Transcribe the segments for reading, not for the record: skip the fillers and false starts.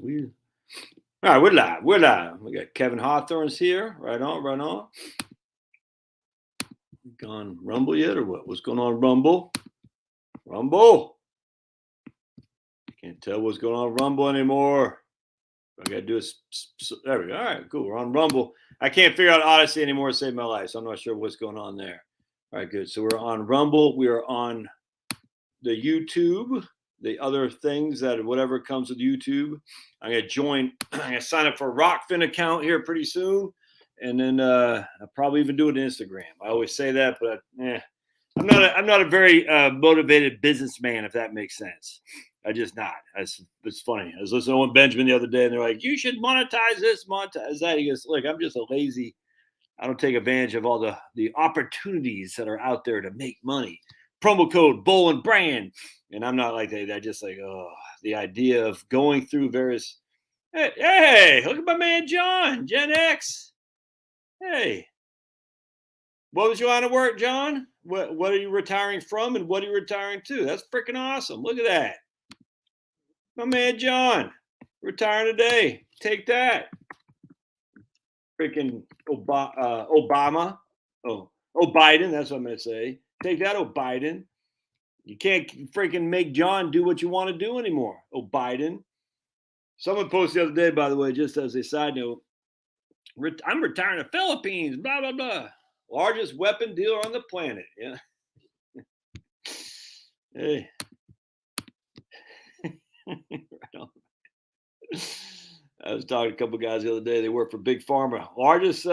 We're live. We're live. We got Kevin Hawthorne's here. Right on, right on. Gone Rumble yet or what? What's going on, Rumble? Rumble. Can't tell what's going on Rumble anymore. I got to do there we go. All right, cool. We're on Rumble. I can't figure out Odyssey anymore to save my life, so I'm not sure what's going on there. All right, good. So we're on Rumble. We are on the YouTube, the other things that whatever comes with YouTube. I'm going to join. I'm going to sign up for a Rockfin account here pretty soon. And then I'll probably even do it on Instagram. I always say that, but I'm not a very motivated businessman, if that makes sense. I just not. It's funny. I was listening to Owen Benjamin the other day, and they're like, "You should monetize this, monetize that." He goes, "Look, I'm just a lazy. I don't take advantage of all the opportunities that are out there to make money. Promo code Bull and Brand, and I'm not like that. I just like the idea of going through various. Hey, look at my man John, Gen X. Hey, what was your line of work, John? What are you retiring from, and what are you retiring to? That's freaking awesome. Look at that. My man John, retiring today. Take that. Freaking Obama. Oh, Biden. That's what I'm going to say. Take that, Biden. You can't freaking make John do what you want to do anymore. Biden. Someone posted the other day, by the way, just as a side note, I'm retiring to Philippines, blah, blah, blah. Largest weapon dealer on the planet. Yeah. Hey. Right on. I was talking to a couple of guys the other day. They work for Big Pharma, largest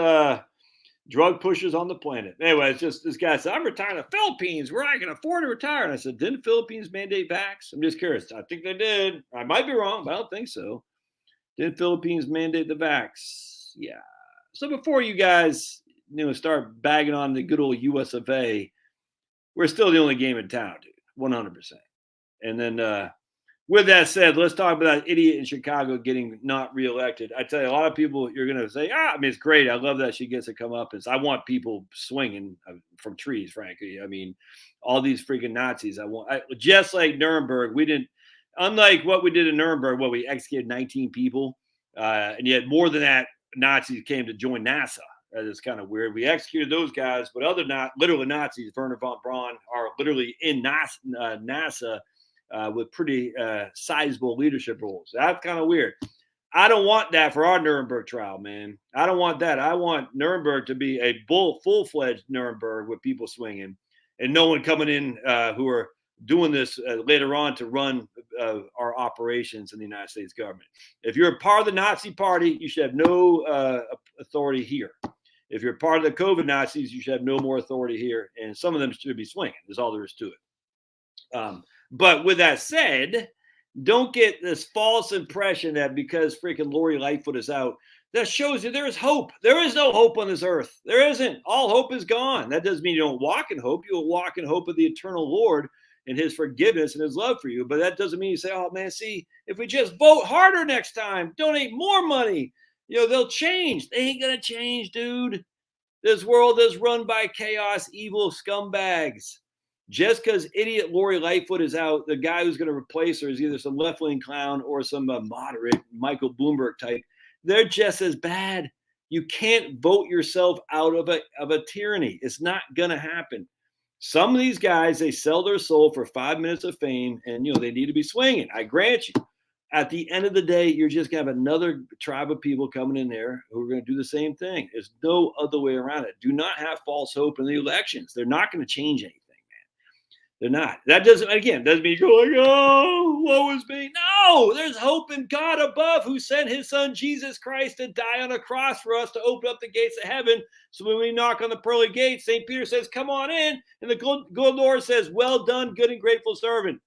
drug pushers on the planet. Anyway, it's just this guy said, I'm retiring to Philippines where I can afford to retire. And I said, didn't Philippines mandate vax? I'm just curious. I think they did. I might be wrong, but I don't think so. Did Philippines mandate the vax? Yeah. So before you guys, start bagging on the good old US of A, we're still the only game in town, dude. 100%. And then with that said, let's talk about that idiot in Chicago getting not reelected. I tell you, a lot of people, you're going to say, I mean, it's great. I love that she gets to come up. I want people swinging from trees, frankly. I mean, all these freaking Nazis. Just like Nuremberg, we didn't, unlike what we did in Nuremberg, we executed 19 people. And yet more than that, Nazis came to join NASA. That is kind of weird. We executed those guys, but literally Nazis, Werner von Braun, are literally in NASA with pretty sizable leadership roles. That's kind of weird. I don't want that for our Nuremberg trial, man. I don't want that. I want Nuremberg to be a full-fledged Nuremberg with people swinging and no one coming in who are doing this later on to run our operations in the United States government. If you're a part of the Nazi party, you should have no authority here. If you're part of the COVID Nazis, you should have no more authority here. And some of them should be swinging. That's all there is to it. But with that said, don't get this false impression that because freaking Lori Lightfoot is out, that shows you there is hope. There is no hope on this earth. There isn't. All hope is gone. That doesn't mean you don't walk in hope. You'll walk in hope of the eternal Lord and his forgiveness and his love for you. But that doesn't mean you say, oh, man, see, if we just vote harder next time, donate more money, they'll change. They ain't going to change, dude. This world is run by chaos, evil scumbags. Just because idiot Lori Lightfoot is out, the guy who's going to replace her is either some left-wing clown or some moderate Michael Bloomberg type. They're just as bad. You can't vote yourself out of a tyranny. It's not going to happen. Some of these guys, they sell their soul for 5 minutes of fame, and they need to be swinging. I grant you. At the end of the day, you're just going to have another tribe of people coming in there who are going to do the same thing. There's no other way around it. Do not have false hope in the elections. They're not going to change anything. They're not. That doesn't mean you go like, oh, woe is me. No, there's hope in God above who sent his son Jesus Christ to die on a cross for us to open up the gates of heaven. So when we knock on the pearly gates, St. Peter says, come on in. And the good Lord says, well done, good and grateful servant.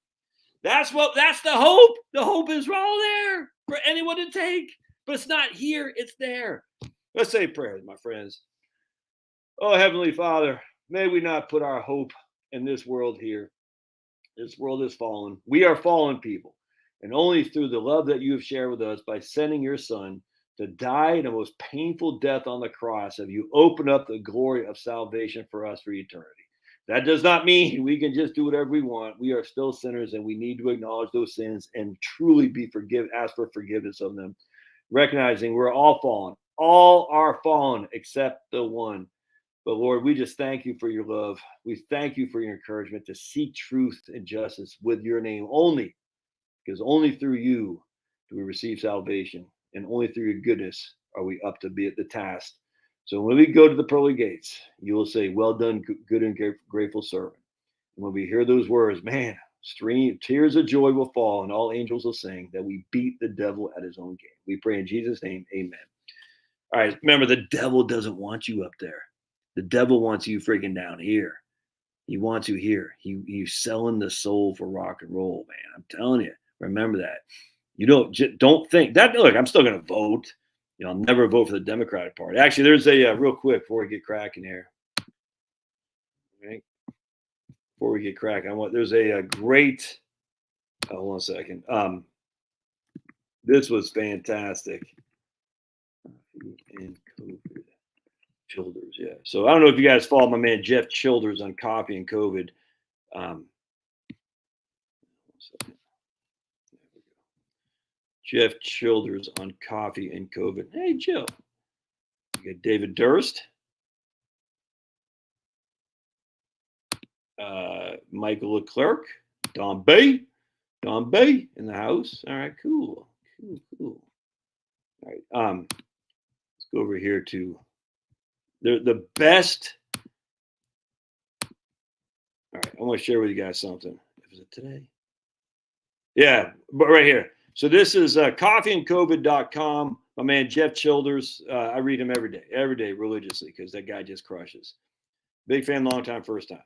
That's the hope. The hope is all there for anyone to take. But it's not here, it's there. Let's say prayers, my friends. Oh, Heavenly Father, may we not put our hope in this world here. This world is fallen. We are fallen people. And only through the love that you have shared with us by sending your son to die in the most painful death on the cross have you opened up the glory of salvation for us for eternity. That does not mean we can just do whatever we want. We are still sinners, and we need to acknowledge those sins and truly be ask for forgiveness of them, recognizing we're all fallen. All are fallen except the one. But Lord, we just thank you for your love. We thank you for your encouragement to seek truth and justice with your name only, because only through you do we receive salvation, and only through your goodness are we up to be at the task. So when we go to the pearly gates, you will say, "Well done, good and grateful servant." And when we hear those words, man, tears of joy will fall, and all angels will sing that we beat the devil at his own game. We pray in Jesus' name, amen. All right, remember, the devil doesn't want you up there. The devil wants you freaking down here. He wants you here. He's selling the soul for rock and roll, man. I'm telling you. Remember that. You don't think that. Look, I'm still going to vote. I'll never vote for the Democratic Party. Actually, there's a real quick before we get cracking here. Right? Before we get cracking, there's a great. Hold on a second. This was fantastic. And COVID. Childers, yeah. So I don't know if you guys follow my man Jeff Childers on coffee and COVID. Jeff Childers on coffee and COVID. Hey, Jill. You got David Durst. Michael Leclerc. Don Bay in the house. All right, cool. All right. Let's go over here to the best. All right, I want to share with you guys something. Is it today? Yeah, but right here. So this is coffeeandcovid.com. My man Jeff Childers. I read him every day religiously, because that guy just crushes. Big fan, long time, first time.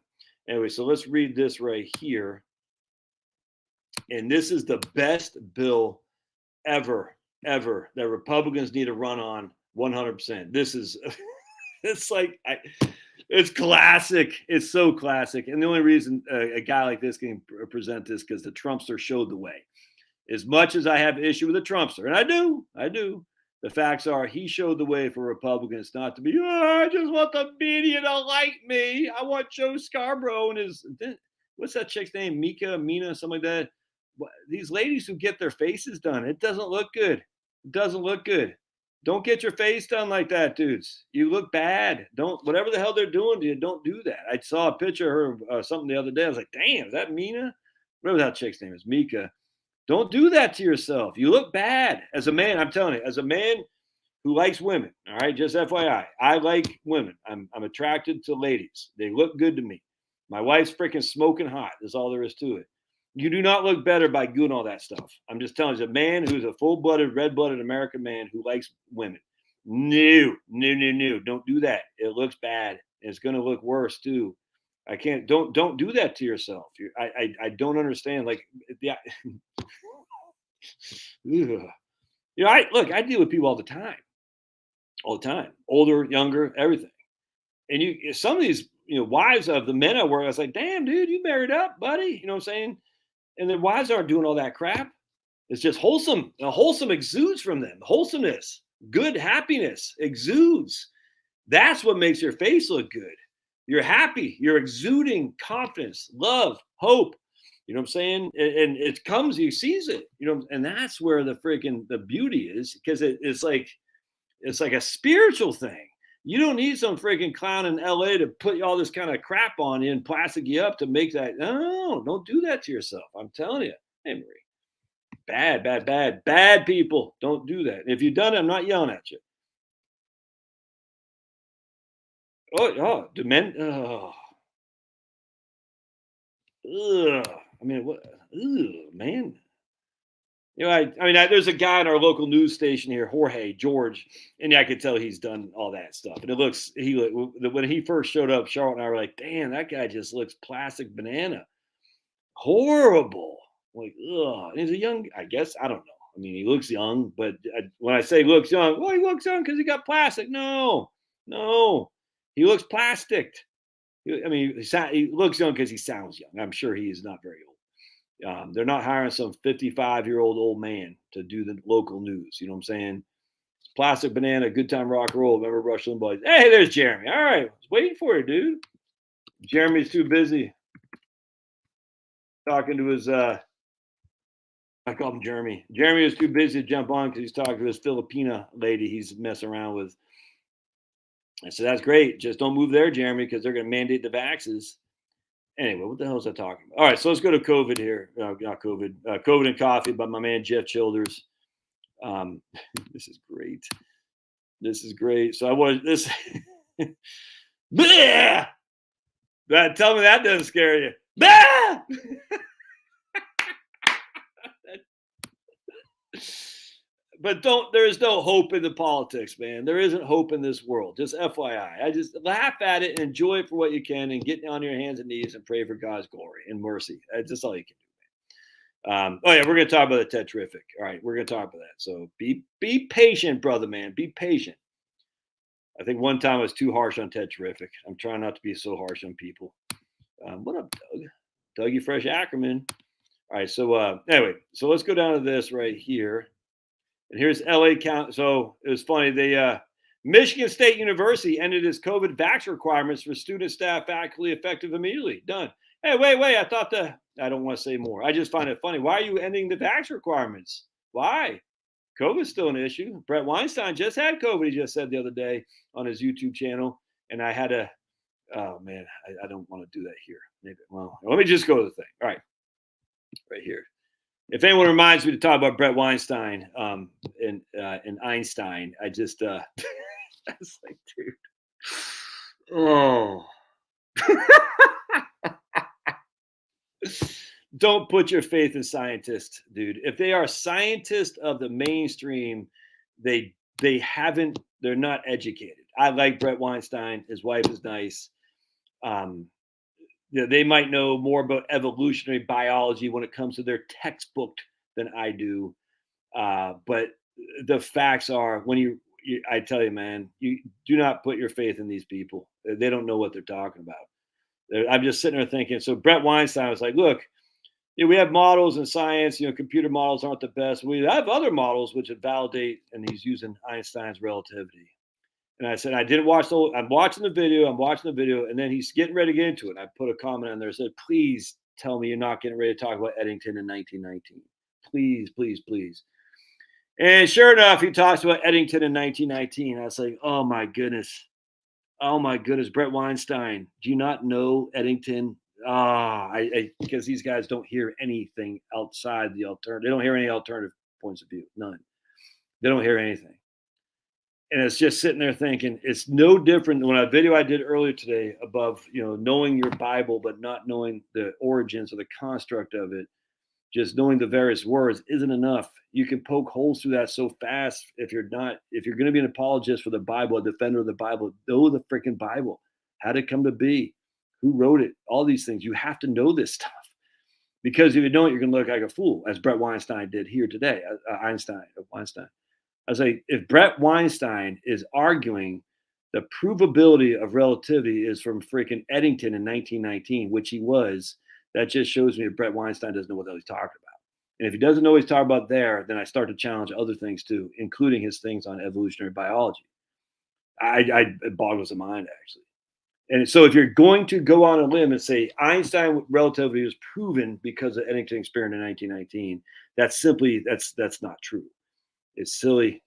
Anyway, so let's read this right here. And this is the best bill ever that Republicans need to run on 100%. This is, it's like, it's classic. It's so classic. And the only reason a guy like this can present this, because the Trumpster showed the way. As much as I have issue with the Trumpster, and I do, the facts are he showed the way for Republicans not to be, I just want the media to like me. I want Joe Scarborough and his, what's that chick's name? Mina, something like that. These ladies who get their faces done, it doesn't look good. Don't get your face done like that, dudes. You look bad. Don't, whatever the hell they're doing to you, don't do that. I saw a picture of her, something the other day. I was like, damn, is that Mina? Whatever that chick's name is, Mika. Don't do that to yourself. You look bad. As a man, I'm telling you, as a man who likes women, all right, just FYI, I like women. I'm attracted to ladies. They look good to me. My wife's freaking smoking hot. That's all there is to it. You do not look better by doing all that stuff. I'm just telling you, as a man who's a full-blooded, red-blooded American man who likes women. No. Don't do that. It looks bad. And it's going to look worse too. I can't. Don't do that to yourself. I don't understand. Like, yeah. I deal with people all the time, older, younger, everything. And some of these, wives of the men I work, I was like, damn, dude, you married up, buddy. You know what I'm saying? And the wives aren't doing all that crap. It's just wholesome. Wholesome exudes from them. Wholesomeness, good happiness exudes. That's what makes your face look good. You're happy. You're exuding confidence, love, hope. You know what I'm saying? And it comes, he sees it, and that's where the beauty is, because it's like a spiritual thing. You don't need some freaking clown in LA to put all this kind of crap on you and plastic you up to make that. No, don't do that to yourself. I'm telling you. Hey, Marie. Bad people. Don't do that. And if you've done it, I'm not yelling at you. Do men? I mean, what? Man. There's a guy in our local news station here, Jorge George, and I could tell he's done all that stuff. And when he first showed up, Charlotte and I were like, "Damn, that guy just looks plastic banana, horrible." Like, ugh. And he's a young, I guess, I don't know. I mean, he looks young, but when I say looks young, well, he looks young because he got plastic. No, he looks plasticked. He looks young because he sounds young. I'm sure he is not very old. They're not hiring some 55-year-old old man to do the local news. You know what I'm saying? It's plastic banana, good time rock and roll. Remember Rush Limbaugh? Hey, there's Jeremy. All right, I was waiting for you, dude. Jeremy's too busy talking to his. I call him Jeremy. Jeremy is too busy to jump on because he's talking to his Filipina lady he's messing around with. I said, that's great. Just don't move there, Jeremy, because they're going to mandate the vaxes. Anyway, what the hell is I talking about? All right, so let's go to COVID here. Not COVID. COVID and Coffee by my man Jeff Childers. This is great. This is great. So I was this. Tell me that doesn't scare you. But there is no hope in the politics, man. There isn't hope in this world. Just FYI. I just laugh at it and enjoy it for what you can and get on your hands and knees and pray for God's glory and mercy. That's just all you can do, man. Oh yeah, we're gonna talk about the tetrific. All right, we're gonna talk about that. So be patient, brother, man. Be patient. I think one time I was too harsh on tetrific. I'm trying not to be so harsh on people. What up, Doug? Dougie Fresh Ackerman. All right, so anyway, so let's go down to this right here. And here's LA County. So it was funny. Michigan State University ended its COVID vax requirements for student, staff, faculty effective immediately. Done. Hey, wait. I don't want to say more. I just find it funny. Why are you ending the vax requirements? Why? COVID's still an issue. Brett Weinstein just had COVID, he just said the other day on his YouTube channel. And I had to, oh man, I don't want to do that here. Maybe, well, let me just go to the thing. All right. Right here. If anyone reminds me to talk about Brett Weinstein and Einstein, I just I was like, dude, oh, don't put your faith in scientists, dude. If they are scientists of the mainstream, they're not educated. I like Brett Weinstein. His wife is nice. They might know more about evolutionary biology when it comes to their textbook than I do. But the facts are, I tell you, man, you do not put your faith in these people. They don't know what they're talking about. I'm just sitting there thinking. So Brett Weinstein was like, look, we have models in science. computer models aren't the best. We have other models which would validate, and he's using Einstein's relativity. And I said, I didn't watch I'm watching the video. And then he's getting ready to get into it. I put a comment on there that said, please tell me you're not getting ready to talk about Eddington in 1919. Please, please, please. And sure enough, he talks about Eddington in 1919. I was like, oh my goodness. Brett Weinstein. Do you not know Eddington? Because these guys don't hear anything outside the alternative. They don't hear any alternative points of view. None. They don't hear anything. And it's just sitting there thinking it's no different than a video I did earlier today above, knowing your Bible, but not knowing the origins or the construct of it. Just knowing the various words isn't enough. You can poke holes through that so fast. If you're going to be an apologist for the Bible, a defender of the Bible, know the freaking Bible. How did it come to be? Who wrote it? All these things. You have to know this stuff. Because if you don't, you're going to look like a fool, as Brett Weinstein did here today. Weinstein. I was like, if Brett Weinstein is arguing the provability of relativity is from freaking Eddington in 1919, which he was, that just shows me that Brett Weinstein doesn't know what the hell he's talking about. And if he doesn't know what he's talking about there, then I start to challenge other things too, including his things on evolutionary biology. It boggles the mind, actually. And so if you're going to go on a limb and say Einstein relativity was proven because of Eddington experiment in 1919, that's not true. It's silly.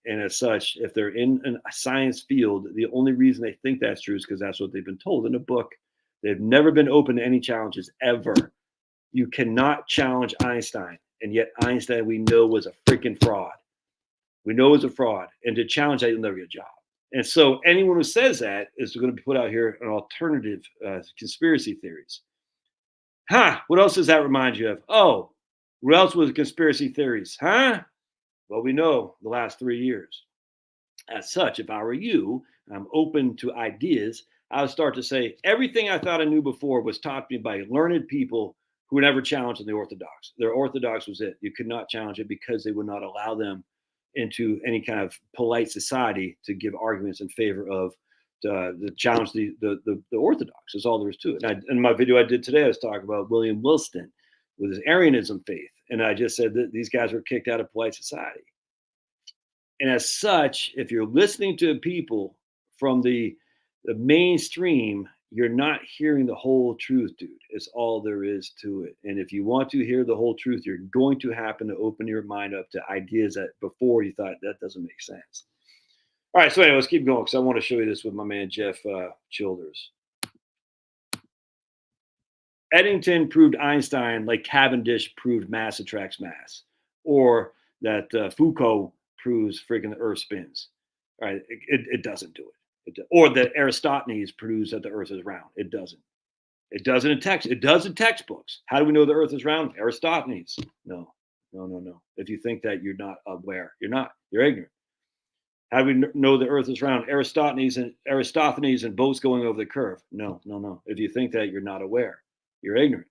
And as such, if they're in a science field, the only reason they think that's true is because that's what they've been told in a book. They've never been open to any challenges ever. You cannot challenge Einstein. And yet Einstein, we know, was a freaking fraud. We know was a fraud. And to challenge that, you'll never get a job. And so anyone who says that is going to be put out here an alternative conspiracy theories. What else does that remind you of? Oh, what else was conspiracy theories? Well, we know the last 3 years. As such, if I were you, I'm open to ideas. I would start to say everything I thought I knew before was taught me by learned people who were never challenged in the Orthodox. Their Orthodox was it. You could not challenge it because they would not allow them into any kind of polite society to give arguments in favor of the challenge the Orthodox. Is all there is to it. And in my video I did today, I was talking about William Wilston with his Arianism faith. And I just said that these guys were kicked out of polite society. And as such, if you're listening to people from the mainstream, you're not hearing the whole truth, dude. It's all there is to it. And if you want to hear the whole truth, you're going to happen to open your mind up to ideas that before you thought that doesn't make sense. All right, so anyway, let's keep going because I want to show you this with my man Jeff Childers. Eddington proved Einstein like Cavendish proved mass attracts mass, or that Foucault proves freaking the Earth spins. All right, it doesn't do it. Or that Aristophanes proves that the Earth is round. It doesn't. It doesn't in text. It does in textbooks. How do we know the Earth is round? Aristophanes. No. If you think that, you're not aware. You're not. You're ignorant. How do we know the Earth is round? Aristophanes and boats going over the curve. No. If you think that, you're not aware. You're ignorant.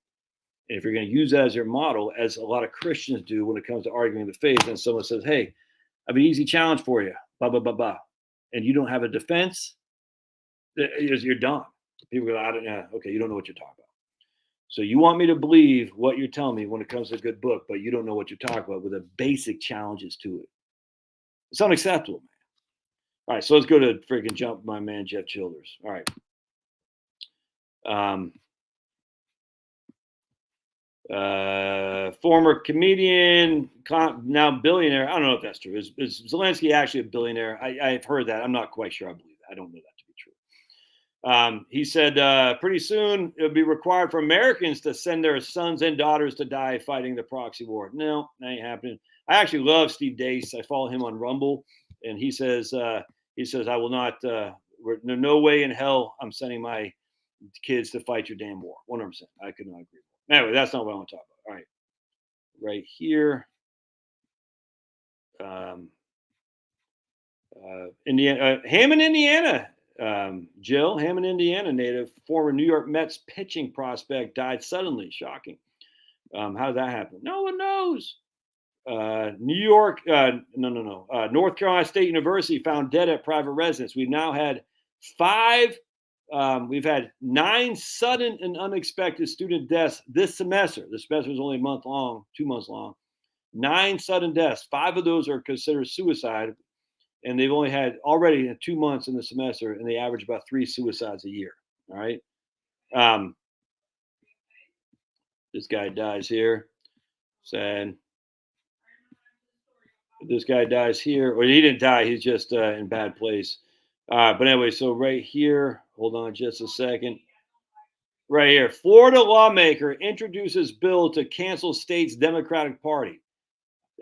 And if you're going to use that as your model, as a lot of Christians do when it comes to arguing the faith, and someone says, "Hey, I have an easy challenge for you," blah blah blah blah, and you don't have a defense, you're done. People go, "I don't know." Okay, you don't know what you're talking about. So you want me to believe what you're telling me when it comes to a good book, but you don't know what you're talking about with the basic challenges to it. It's unacceptable, man. All right, so let's go to freaking jump my man Jeff Childers. All right. Former comedian, now billionaire. I don't know if that's true. Is Zelensky actually a billionaire? I've heard that. I'm not quite sure. I believe that. I don't know that to be true. He said pretty soon it'll be required for Americans to send their sons and daughters to die fighting the proxy war. No, that ain't happening. I actually love Steve Deace. I follow him on Rumble, and he says I will not. No way in hell I'm sending my kids to fight your damn war. 100%. I could not agree more. Anyway, that's not what I want to talk about. All right. Right here. Indiana, Hammond, Indiana. Jill, Hammond, Indiana native, former New York Mets pitching prospect, died suddenly. Shocking. How did that happen? No one knows. New York, North Carolina State University found dead at private residence. We've now had we've had 9 sudden and unexpected student deaths this semester. The semester was only 2 months long. 9 sudden deaths. 5 of those are considered suicide. And they've only had already in 2 months in the semester, and they average about 3 suicides a year. All right. This guy dies here. Sad. This guy dies here, or he didn't die. He's just in bad place. But anyway, so right here, hold on just a second. Right here, Florida lawmaker introduces bill to cancel state's Democratic Party.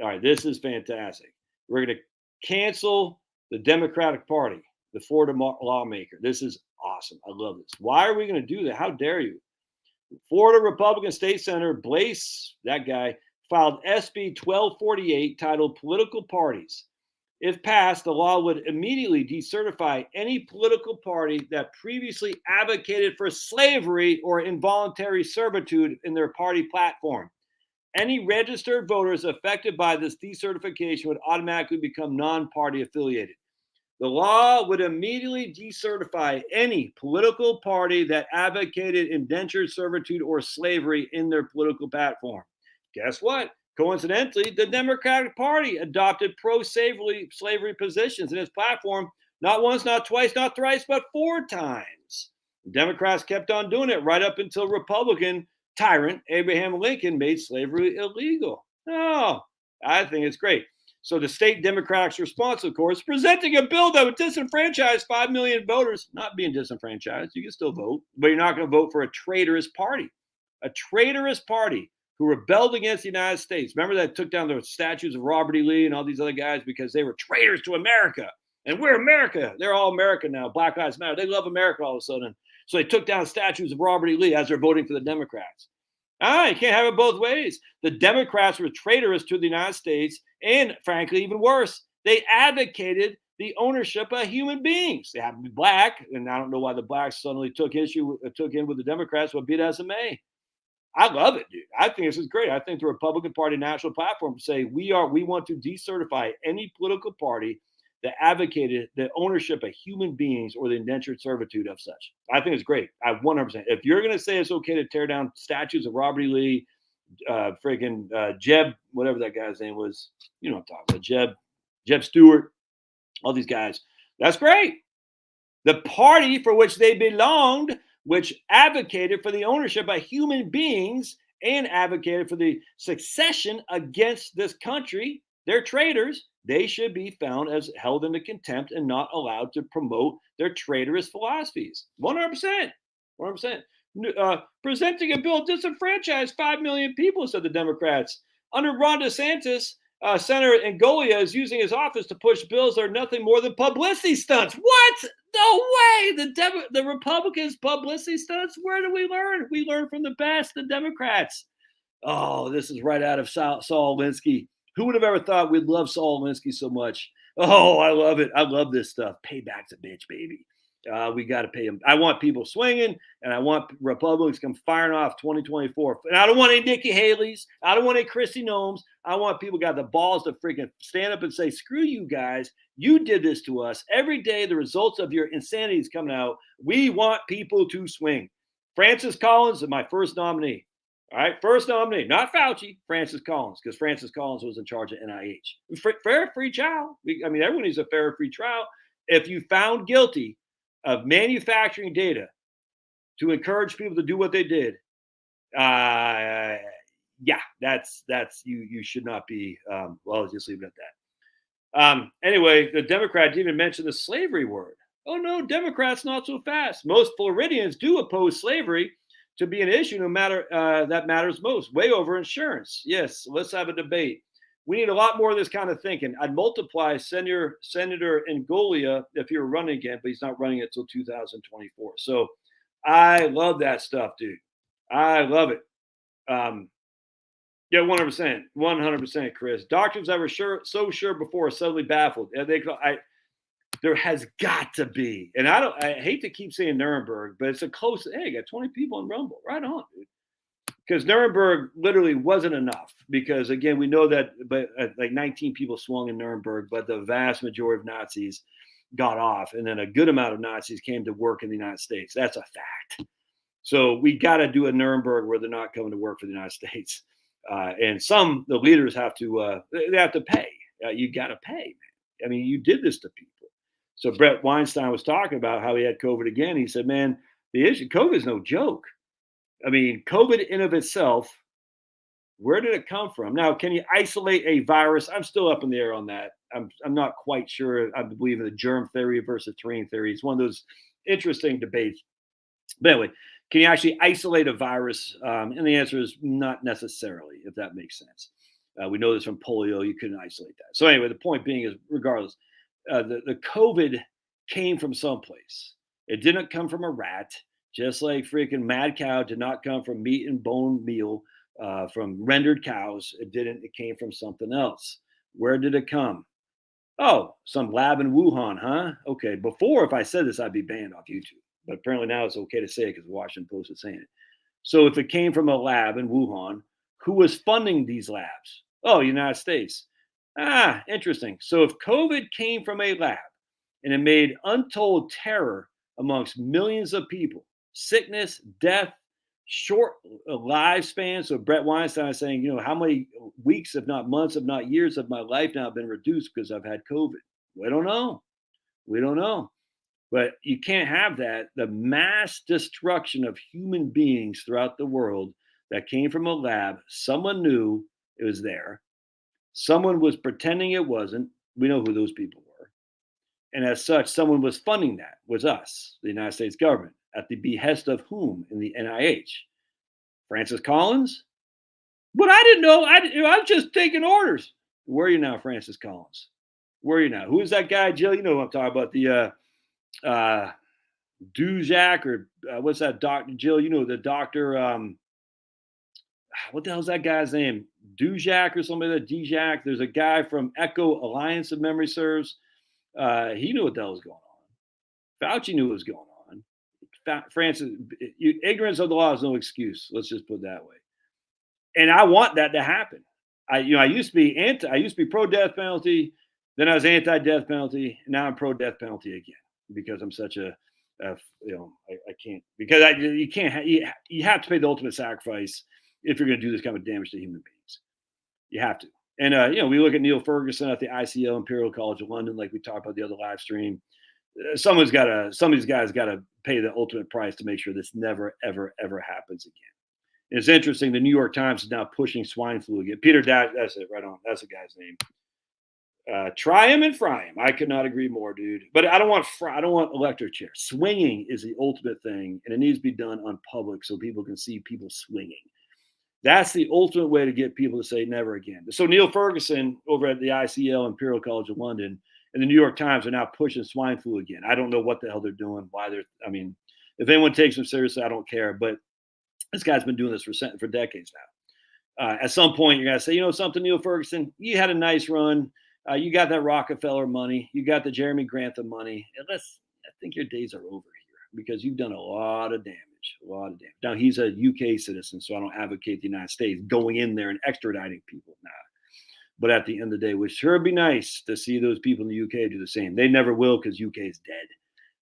All right, this is fantastic. We're going to cancel the Democratic Party, the Florida lawmaker. This is awesome. I love this. Why are we going to do that? How dare you? Florida Republican State Senator Blaise, that guy, filed SB 1248 titled Political Parties. If passed, the law would immediately decertify any political party that previously advocated for slavery or involuntary servitude in their party platform. Any registered voters affected by this decertification would automatically become non-party affiliated. The law would immediately decertify any political party that advocated indentured servitude or slavery in their political platform. Guess what? Coincidentally, the Democratic Party adopted pro-slavery positions in its platform not once, not twice, not thrice, but 4 times. The Democrats kept on doing it right up until Republican tyrant Abraham Lincoln made slavery illegal. Oh, I think it's great. So the state Democrats' response, of course, presenting a bill that would disenfranchise 5 million voters. Not being disenfranchised, you can still vote, but you're not going to vote for a traitorous party. A traitorous party who rebelled against the United States. Remember that took down the statues of Robert E. Lee and all these other guys because they were traitors to America. And we're America. They're all America now. Black Lives Matter. They love America all of a sudden. So they took down statues of Robert E. Lee as they're voting for the Democrats. You can't have it both ways. The Democrats were traitorous to the United States, and frankly, even worse, they advocated the ownership of human beings. They happen to be black, and I don't know why the blacks suddenly took in with the Democrats, but be it as it may. I love it, dude. I think this is great. I think the Republican Party national platform say we want to decertify any political party that advocated the ownership of human beings or the indentured servitude of such. I think it's great. I 100%. If you're going to say it's okay to tear down statues of Robert E. Lee, Jeb, whatever that guy's name was, you know what I'm talking about, Jeb Stewart, all these guys, that's great. The party for which they belonged which advocated for the ownership by human beings and advocated for the succession against this country. They're traitors. They should be found as held into contempt and not allowed to promote their traitorous philosophies. 100%. 100%. Presenting a bill disenfranchise 5 million people, said the Democrats. Under Ron DeSantis, Senator Angolia is using his office to push bills that are nothing more than publicity stunts. What? No way! The Republicans' publicity stunts? Where do we learn? We learn from the best, the Democrats. Oh, this is right out of Saul Alinsky. Who would have ever thought we'd love Saul Alinsky so much? Oh, I love it. I love this stuff. Payback's a bitch, baby. We got to pay them. I want people swinging, and I want Republicans come firing off 2024. And I don't want any Nikki Haley's. I don't want any Kristi Noems. I want people got the balls to freaking stand up and say, screw you guys. You did this to us. Every day, the results of your insanity is coming out. We want people to swing. Francis Collins is my first nominee. All right, first nominee, not Fauci, Francis Collins, because Francis Collins was in charge of NIH. Fair, free trial. Everyone needs a fair, free trial. If you found guilty of manufacturing data to encourage people to do what they did, yeah, that's you should not be. Well, I'll just leave it at that. Anyway, the Democrat didn't even mention the slavery word. Oh no, Democrats not so fast. Most Floridians do oppose slavery to be an issue, no matter that matters most, way over insurance. Yes, let's have a debate. We need a lot more of this kind of thinking. I'd multiply Senator Angolia if he were running again, but he's not running it until 2024. So I love that stuff, dude. I love it. Yeah, 100%, 100%, Chris. Doctors that were so sure before are suddenly baffled. There has got to be, and I hate to keep saying Nuremberg, but it's a close. Hey, got 20 people in Rumble, right on, dude. Because Nuremberg literally wasn't enough. Because again, we know that, but like 19 people swung in Nuremberg, but the vast majority of Nazis got off, and then a good amount of Nazis came to work in the United States. That's a fact. So we got to do a Nuremberg where they're not coming to work for the United States, and the leaders have to they have to pay. You got to pay, man. I mean, you did this to people. So Brett Weinstein was talking about how he had COVID again. He said, man, the issue, COVID is no joke. I mean, COVID in of itself, where did it come from? Now, can you isolate a virus? I'm still up in the air on that. I'm not quite sure. I believe in the germ theory versus terrain theory. It's one of those interesting debates. But anyway, can you actually isolate a virus? And the answer is not necessarily, if that makes sense. We know this from polio. You couldn't isolate that. So anyway, the point being is, regardless, the COVID came from someplace. It didn't come from a rat, just like freaking mad cow did not come from meat and bone meal from rendered cows. It didn't. It came from something else. Where did it come? Oh, some lab in Wuhan, huh? Okay. Before, if I said this, I'd be banned off YouTube. But apparently now it's okay to say it because the Washington Post is saying it. So if it came from a lab in Wuhan, who was funding these labs? Oh, United States. Ah, interesting. So if COVID came from a lab and it made untold terror amongst millions of people, sickness, death, short lifespan. So Brett Weinstein is saying, how many weeks, if not months, if not years of my life now have been reduced because I've had COVID? We don't know. We don't know. But you can't have that. The mass destruction of human beings throughout the world that came from a lab, someone knew it was there. Someone was pretending it wasn't. We know who those people were. And as such, someone was funding that, was us, the United States government, at the behest of whom in the NIH? Francis Collins? But I didn't know. I'm just taking orders. Where are you now, Francis Collins? Where are you now? Who is that guy, Jill? You know what I'm talking about. The Dujak, or what's that doctor, Jill? You know, the doctor, what the hell's that guy's name? Dujak or somebody like that, Dijak. There's a guy from Echo Alliance, if memory serves. He knew what the hell was going on. Fauci knew what was going on. Francis, ignorance of the law is no excuse. Let's just put it that way. And I want that to happen. I used to be pro death penalty. Then I was anti death penalty. And now I'm pro death penalty again because I'm such I can't, because you have to pay the ultimate sacrifice if you're going to do this kind of damage to human beings. You have to. And, we look at Neil Ferguson at the ICL, Imperial College of London, like we talked about the other live stream. Somebody's got to, some of these guys got to pay the ultimate price to make sure this never, ever, ever happens again. It's interesting. The New York Times is now pushing swine flu again. Peter Dash, that's it, right on. That's the guy's name. Try him and fry him. I could not agree more, dude. But I don't want I don't want electric chairs. Swinging is the ultimate thing, and it needs to be done on public so people can see people swinging. That's the ultimate way to get people to say never again. So Neil Ferguson over at the ICL, Imperial College of London, and the New York Times are now pushing swine flu again. I don't know what the hell they're doing. Why they're? I mean, if anyone takes them seriously, I don't care. But this guy's been doing this for decades now. At some point, you're gonna say, you know something, Neil Ferguson, you had a nice run. You got that Rockefeller money. You got the Jeremy Grantham money. And I think your days are over here because you've done a lot of damage. A lot of damage. Now, he's a UK citizen, so I don't advocate the United States going in there and extraditing people. Nah. But at the end of the day, it would sure be nice to see those people in the UK do the same. They never will because UK is dead.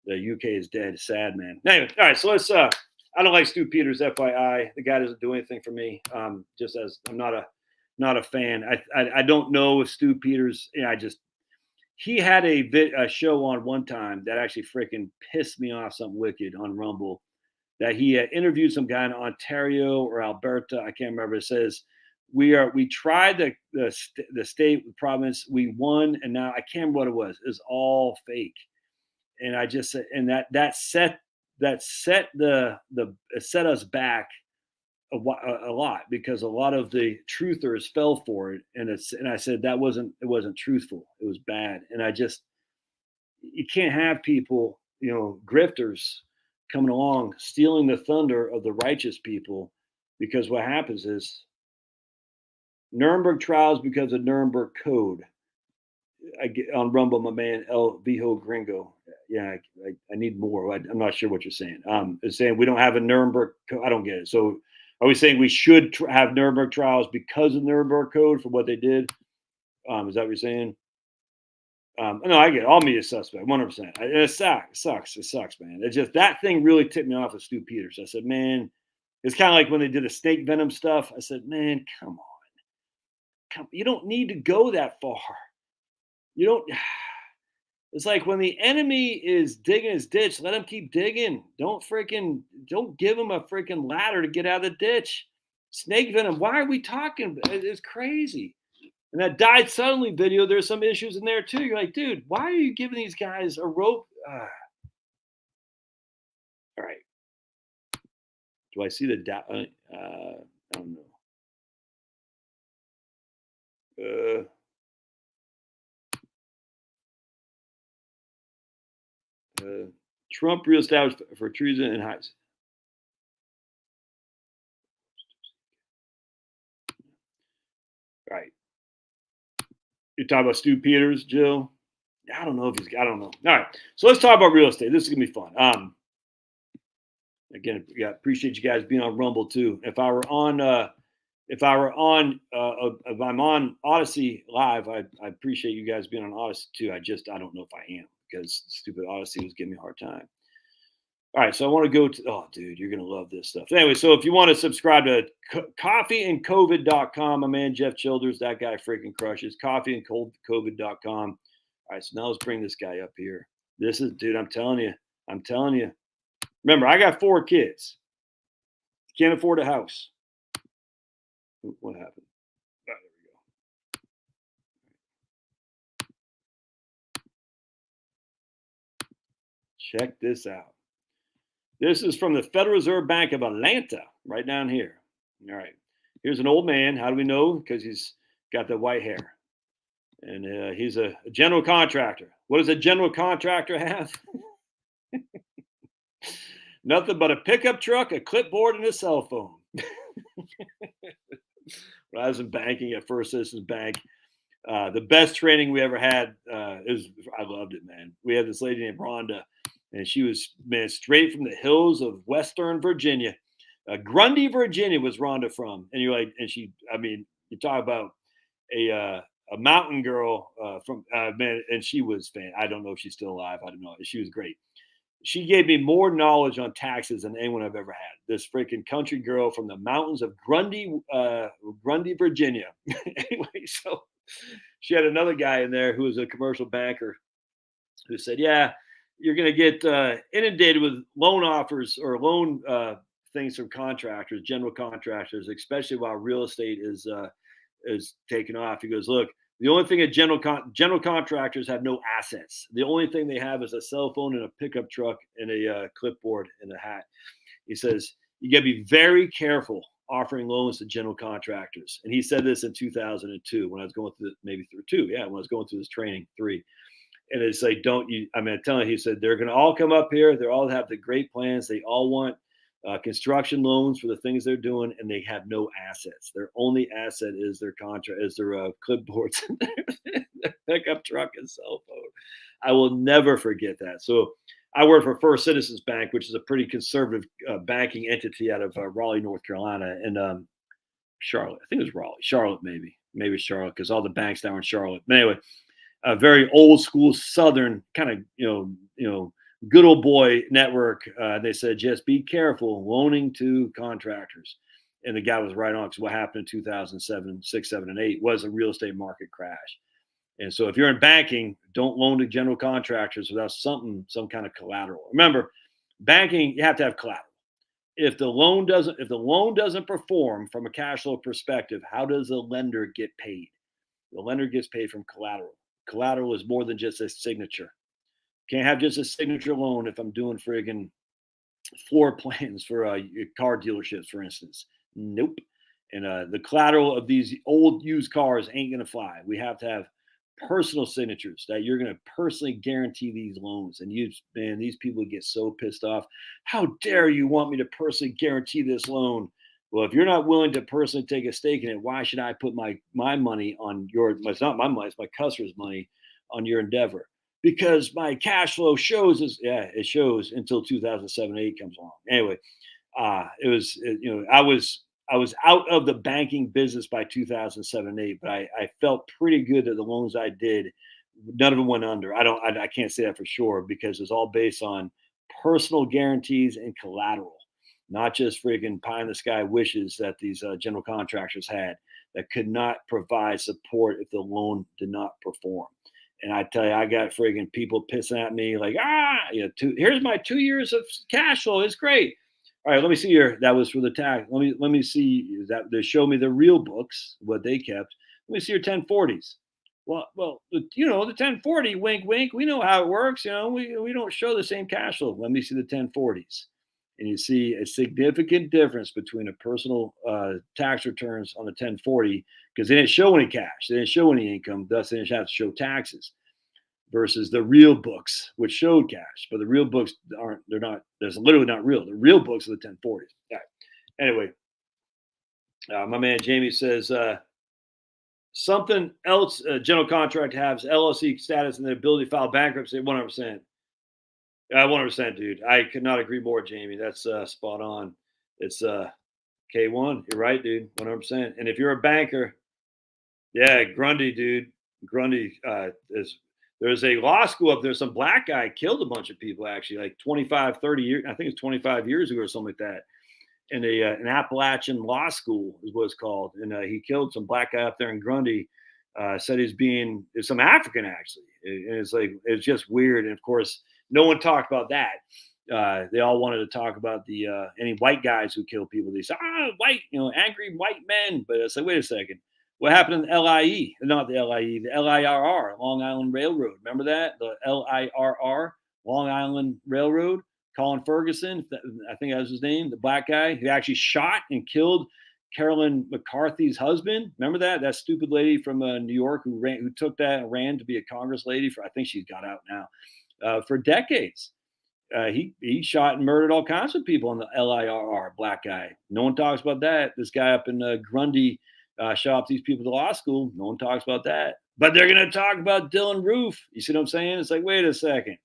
The UK is dead. It's sad, man. Anyway, all right, so let's I don't like Stu Peters, FYI. The guy doesn't do anything for me. Just as I'm not a fan. I don't know if Stu Peters. You know, he had a show on one time that actually freaking pissed me off. Something wicked on Rumble that he interviewed some guy in Ontario or Alberta. I can't remember. It says we tried the state province. We won, and now I can't remember what it was. It's all fake. And I just said, and that set us back a lot because a lot of the truthers fell for it, and I said it wasn't truthful. It was bad, and you can't have people, grifters coming along stealing the thunder of the righteous people, because what happens is Nuremberg trials because of Nuremberg Code. I get on Rumble, my man El Vijo Gringo. Yeah, I need more. I'm not sure what you're saying. It's saying we don't have a Nuremberg Code. I don't get it. So are we saying we should have Nuremberg trials because of Nuremberg Code for what they did? Is that what you're saying? No, I get it. All media suspect, 100%. It sucks. It sucks, man. It's just that thing really tipped me off with Stu Peters. I said, man, it's kind of like when they did the snake venom stuff. I said, man, come on. You don't need to go that far. You don't. It's like when the enemy is digging his ditch, let him keep digging. Don't give him a freaking ladder to get out of the ditch. Snake venom. Why are we talking? It's crazy. And that died suddenly video, there's some issues in there too. You're like, dude, why are you giving these guys a rope? All right. Do I see the I don't know. Trump reestablished for treason and heights. Right. You're talking about Stu Peters, Jill? I don't know. I don't know. All right. So let's talk about real estate. This is going to be fun. Again, appreciate you guys being on Rumble too. If I'm on Odyssey Live, I appreciate you guys being on Odyssey too. I don't know if I am, because stupid Odyssey was giving me a hard time. All right, so I want to go to, oh, dude, you're going to love this stuff. Anyway, so if you want to subscribe to coffeeandcovid.com, my man Jeff Childers, that guy freaking crushes, coffeeandcovid.com. All right, so now let's bring this guy up here. This is, dude, I'm telling you. Remember, I got 4 kids. Can't afford a house. What happened? Oh, there we go. Check this out. This is from the Federal Reserve Bank of Atlanta, right down here. All right. Here's an old man. How do we know? Because he's got the white hair. And he's a general contractor. What does a general contractor have? Nothing but a pickup truck, a clipboard, and a cell phone. When I was in banking at First Citizens Bank, the best training we ever had I loved it, man. We had this lady named Rhonda, and she was, man, straight from the hills of Western Virginia. Grundy, Virginia was Rhonda from. And you're like, you talk about a mountain girl from, man, and she was, I don't know if she's still alive. I don't know. She was great. She gave me more knowledge on taxes than anyone I've ever had. This freaking country girl from the mountains of Grundy, Virginia. Anyway, so she had another guy in there who was a commercial banker who said, yeah, you're going to get inundated with loan offers or loan things from contractors, general contractors, especially while real estate is taking off. He goes, look, the only thing that general contractors have no assets. The only thing they have is a cell phone and a pickup truck and a clipboard and a hat. He says you got to be very careful offering loans to general contractors. And he said this in 2002 when I was going through maybe through two, yeah, when I was going through this training three. And it's like, don't you? I mean, I'm telling you, he said they're going to all come up here. They all have the great plans. They all want construction loans for the things they're doing, and they have no assets. Their only asset is their contract, is their clipboards, their pickup truck, and cell phone. I will never forget that. So I work for First Citizens Bank, which is a pretty conservative banking entity out of Raleigh, North Carolina, and Charlotte. I think it was Raleigh, Charlotte, maybe Charlotte, because all the banks now are in Charlotte. But anyway, a very old school Southern kind of, good old boy network. They said, just be careful loaning to contractors. And the guy was right on, because what happened in 2007, 6, 7, and 8 was a real estate market crash. And so if you're in banking, don't loan to general contractors without some kind of collateral. Remember, banking, you have to have collateral. If the loan doesn't perform from a cash flow perspective, how does the lender get paid? The lender gets paid from collateral. Collateral is more than just a signature. Can't have just a signature loan if I'm doing friggin' floor plans for car dealerships, for instance. Nope. And the collateral of these old used cars ain't going to fly. We have to have personal signatures that you're going to personally guarantee these loans. And these people get so pissed off. How dare you want me to personally guarantee this loan? Well, if you're not willing to personally take a stake in it, why should I put my money on your? It's not my money; it's my customer's money on your endeavor. Because my cash flow shows it shows until 2007-8 comes along. Anyway, I was out of the banking business by 2007-8, but I felt pretty good that the loans I did, none of them went under. I can't say that for sure, because it's all based on personal guarantees and collateral, not just freaking pie in the sky wishes that these general contractors had that could not provide support if the loan did not perform. And I tell you, I got friggin' people pissing at me like, here's my 2 years of cash flow. It's great. All right, let me see here. That was for the tax. Let me see that they show me the real books, what they kept. Let me see your 1040s. Well, the 1040, wink, wink. We know how it works. We don't show the same cash flow. Let me see the 1040s. And you see a significant difference between a personal tax returns on the 1040, because they didn't show any cash, they didn't show any income, thus they didn't have to show taxes, versus the real books, which showed cash. But the real books there's literally not real. The real books are the 1040s. Yeah. Anyway, my man Jamie says, something else, general contract has LLC status and the ability to file bankruptcy. 100%. 100%, dude. I could not agree more, Jamie. That's spot on. It's K1. You're right, dude. 100%. And if you're a banker, yeah, Grundy, dude. Grundy there's a law school up there. Some black guy killed a bunch of people, actually, like 25, 30 years. I think it's 25 years ago or something like that. In an Appalachian law school is what it's called. And he killed some black guy up there in Grundy. Said it's some African, actually. And it's just weird. And of course, no one talked about that. They all wanted to talk about the any white guys who kill people. They said, white, angry white men. But it's like, wait a second. What happened in the LIE? Not the LIE, the LIRR, Long Island Railroad. Remember that? The LIRR, Long Island Railroad. Colin Ferguson, I think that was his name, the black guy who actually shot and killed Carolyn McCarthy's husband. Remember that? That stupid lady from New York who took that and ran to be a Congress lady for, I think she's got out now, for decades. He shot and murdered all kinds of people on the LIRR, black guy. No one talks about that. This guy up in Grundy shot up these people to law school. No one talks about that. But they're going to talk about Dylan Roof. You see what I'm saying? It's like, wait a second.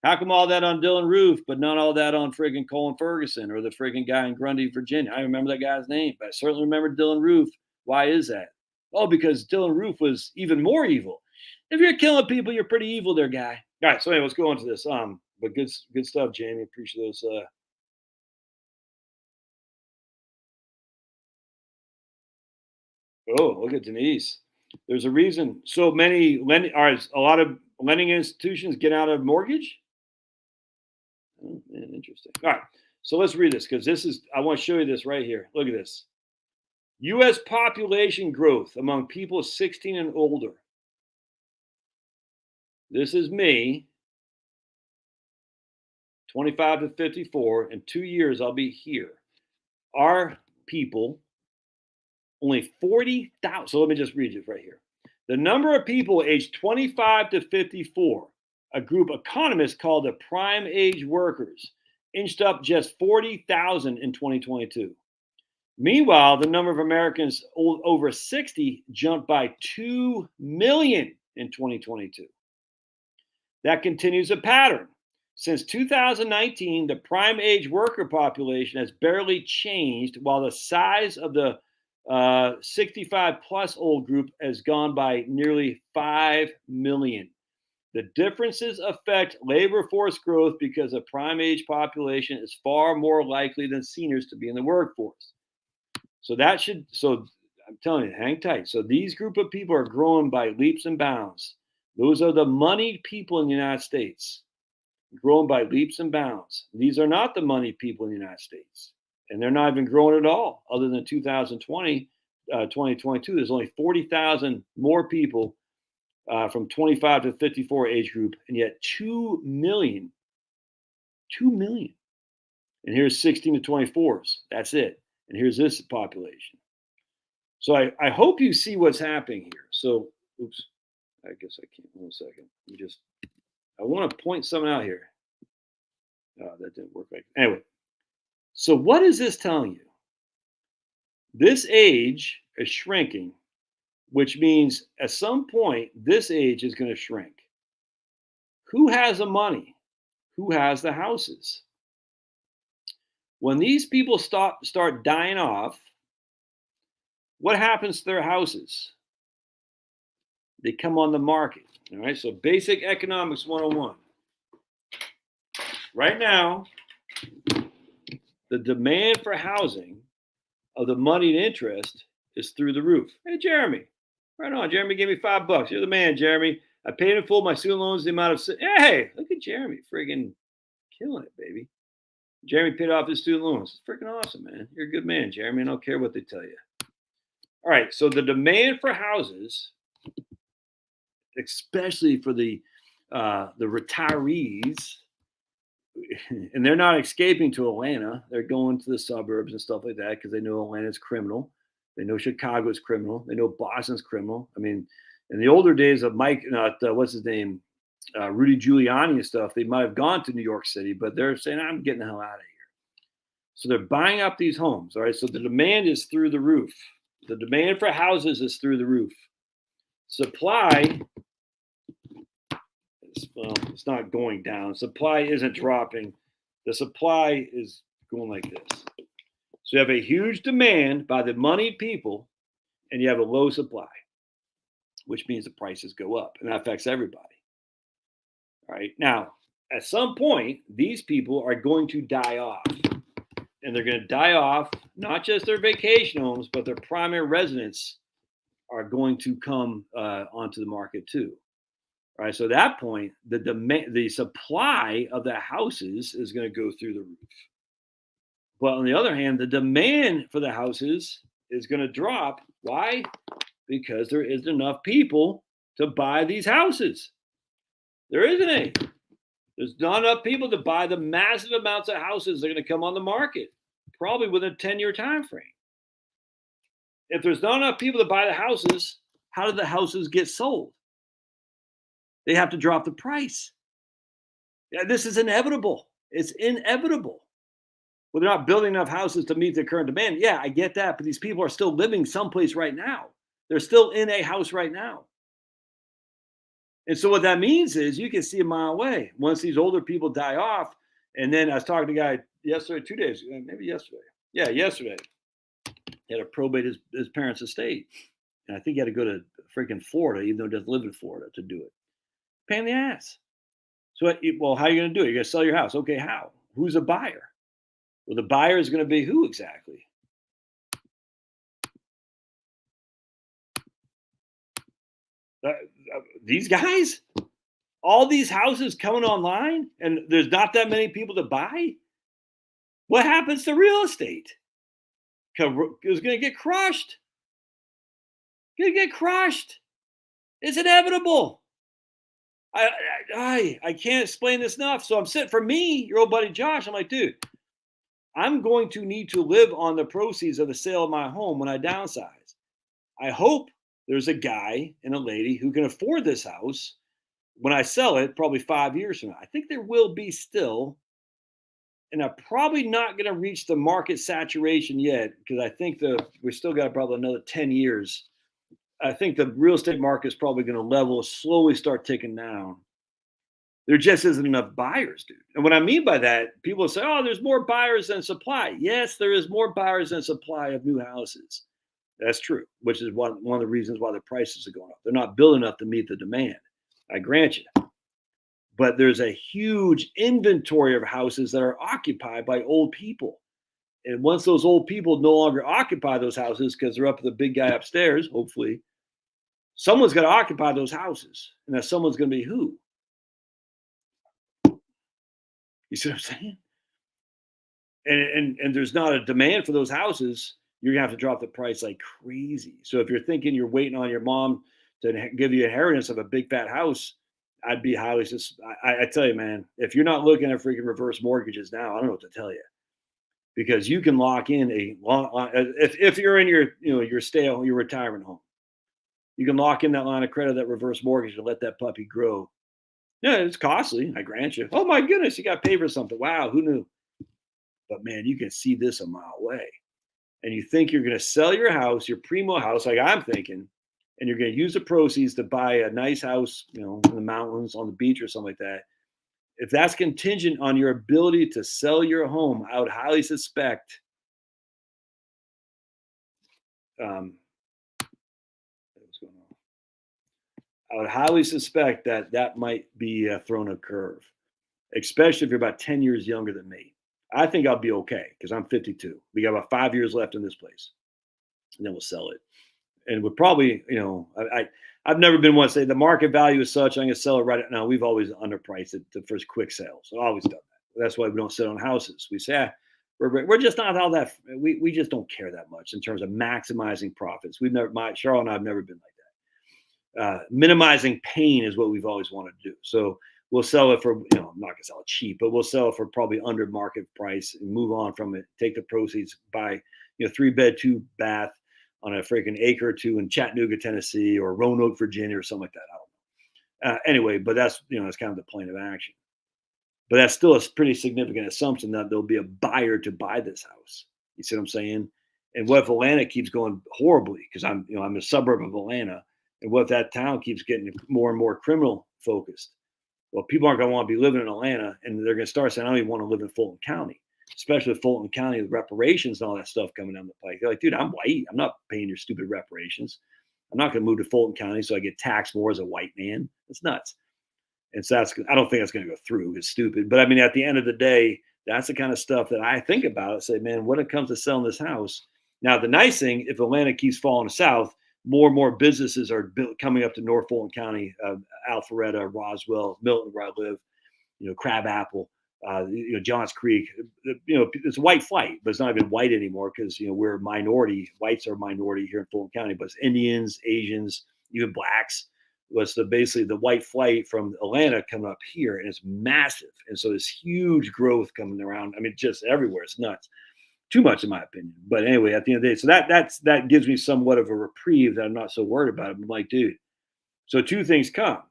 How come all that on Dylan Roof, but not all that on friggin' Colin Ferguson or the friggin' guy in Grundy, Virginia? I remember that guy's name, but I certainly remember Dylan Roof. Why is that? Oh, because Dylan Roof was even more evil. If you're killing people, you're pretty evil there, guy. All right, so anyway, let's go into this. But good stuff, Jamie. Appreciate those. Oh, look at Denise. There's a reason so many a lot of lending institutions get out of mortgage. Oh, man, interesting. All right. So let's read this because I want to show you this right here. Look at this. U.S. population growth among people 16 and older. This is me, 25 to 54. In 2 years, I'll be here. Our people, only 40,000. So let me just read it right here. The number of people aged 25 to 54, a group economists call the prime age workers, inched up just 40,000 in 2022. Meanwhile, the number of Americans over 60 jumped by 2 million in 2022. That continues a pattern. Since 2019, the prime age worker population has barely changed, while the size of the 65 plus old group has gone by nearly 5 million. The differences affect labor force growth because the prime age population is far more likely than seniors to be in the workforce. So I'm telling you, hang tight. So these group of people are growing by leaps and bounds. Those are the moneyed people in the United States, growing by leaps and bounds. These are not the moneyed people in the United States. And they're not even growing at all. Other than 2020, 2022, there's only 40,000 more people from 25 to 54 age group, and yet 2 million. 2 million. And here's 16 to 24s. That's it. And here's this population. So I hope you see what's happening here. So, oops, I guess I can't. 1 second. I want to point something out here. That didn't work right. Anyway, so what is this telling you? This age is shrinking, which means at some point, this age is going to shrink. Who has the money? Who has the houses? When these people start dying off, what happens to their houses? They come on the market. All right. So basic economics 101. Right now, the demand for housing of the moneyed interest is through the roof. Hey, Jeremy. Right on. Jeremy gave me $5. You're the man, Jeremy. I paid in full my student loans, the amount of. Hey, look at Jeremy. Friggin' killing it, baby. Jeremy paid off his student loans. It's freaking awesome, man. You're a good man, Jeremy. I don't care what they tell you. All right. So the demand for houses, especially for the retirees, and they're not escaping to Atlanta. They're going to the suburbs and stuff like that because they know Atlanta's criminal. They know Chicago's criminal. They know Boston's criminal. I mean, in the older days of what's his name, Rudy Giuliani and stuff, they might have gone to New York City, but they're saying, I'm getting the hell out of here. So they're buying up these homes. All right. So the demand is through the roof. The demand for houses is through the roof. Supply, it's not going down. Supply isn't dropping. The supply is going like this. So you have a huge demand by the moneyed people, and you have a low supply, which means the prices go up, and that affects everybody. All right. Now, at some point, these people are going to die off, and they're going to die off not just their vacation homes, but their primary residence are going to come onto the market too. All right. So at that point, the supply of the houses is going to go through the roof. But on the other hand, the demand for the houses is going to drop. Why? Because there isn't enough people to buy these houses. There isn't any. There's not enough people to buy the massive amounts of houses that are going to come on the market, probably within a 10-year time frame. If there's not enough people to buy the houses, how do the houses get sold? They have to drop the price. Yeah, this is inevitable. It's inevitable. Well, they're not building enough houses to meet the current demand. Yeah, I get that. But these people are still living someplace right now. They're still in a house right now. And so what that means is you can see a mile away once these older people die off. And then I was talking to a guy yesterday, 2 days ago, maybe yesterday. Yeah, yesterday. He had to probate his parents' estate. And I think he had to go to freaking Florida, even though he doesn't live in Florida, to do it. Pain in the ass. So, how are you going to do it? You're going to sell your house. Okay, how? Who's a buyer? Well, the buyer is going to be who exactly? These guys? all these houses coming online and there's not that many people to buy, what happens to real estate? It's going to get crushed. Going to get crushed. It's inevitable. I can't explain this enough. So I'm sitting, for me, your old buddy Josh, I'm like, dude, I'm going to need to live on the proceeds of the sale of my home when I downsize. I hope there's a guy and a lady who can afford this house when I sell it, probably 5 years from now. I think there will be still, and I'm probably not going to reach the market saturation yet because I think we still got probably another 10 years. I think the real estate market is probably going to level, slowly start ticking down. There just isn't enough buyers, dude. And what I mean by that, people say, oh, there's more buyers than supply. Yes, there is more buyers than supply of new houses. That's true, which is one of the reasons why the prices are going up. They're not building enough to meet the demand. I grant you. But there's a huge inventory of houses that are occupied by old people. And once those old people no longer occupy those houses because they're up to the big guy upstairs, hopefully, someone's got to occupy those houses. And that someone's going to be who? You see what I'm saying? And there's not a demand for those houses. You're gonna have to drop the price like crazy. So if you're thinking you're waiting on your mom to give you inheritance of a big fat house, I'd be highly I tell you, man, if you're not looking at freaking reverse mortgages now, I don't know what to tell you, because you can lock in a long if you're in your your retirement home, you can lock in that line of credit, that reverse mortgage, and let that puppy grow. Yeah, it's costly, I grant you. Oh my goodness, you got to pay for something. Wow, who knew? But man, you can see this a mile away. And you think you're going to sell your house, your primo house, like I'm thinking, and you're going to use the proceeds to buy a nice house, in the mountains, on the beach, or something like that. If that's contingent on your ability to sell your home, I would highly suspect what's going on? I would highly suspect that might be thrown a curve, especially if you're about 10 years younger than me. I think I'll be okay because I'm 52. We got about 5 years left in this place, and then we'll sell it. And we're probably, I've never been one to say the market value is such, I'm going to sell it right now. We've always underpriced it the first quick sales. So always done that. That's why we don't sit on houses. We say, we're just not all that. We just don't care that much in terms of maximizing profits. Cheryl and I have never been like that. Minimizing pain is what we've always wanted to do. So we'll sell it for, I'm not going to sell it cheap, but we'll sell it for probably under market price and move on from it. Take the proceeds, buy, 3-bed, 2-bath on a freaking acre or two in Chattanooga, Tennessee, or Roanoke, Virginia, or something like that. I don't know. Anyway, but that's kind of the plan of action. But that's still a pretty significant assumption that there'll be a buyer to buy this house. You see what I'm saying? And what if Atlanta keeps going horribly? Because I'm a suburb of Atlanta. And what if that town keeps getting more and more criminal focused? Well, people aren't going to want to be living in Atlanta, and they're going to start saying, I don't even want to live in Fulton County, especially with Fulton County, the reparations and all that stuff coming down the pike. They're like, dude, I'm white. I'm not paying your stupid reparations. I'm not going to move to Fulton County so I get taxed more as a white man. It's nuts. And so I don't think that's going to go through. It's stupid. But I mean, at the end of the day, that's the kind of stuff that I think about. Say, man, when it comes to selling this house, now the nice thing, if Atlanta keeps falling south, more and more businesses are coming up to North Fulton County, Alpharetta, Roswell, Milton, where I live, Crab Apple, Johns Creek. It's white flight, but it's not even white anymore because, we're a minority. Whites are a minority here in Fulton County, but it's Indians, Asians, even blacks. Was basically the white flight from Atlanta coming up here, and it's massive. And so there's huge growth coming around. I mean, just everywhere. It's nuts. Too much in my opinion. But anyway, at the end of the day, so that gives me somewhat of a reprieve that I'm not so worried about it. I'm like, dude, so two things come.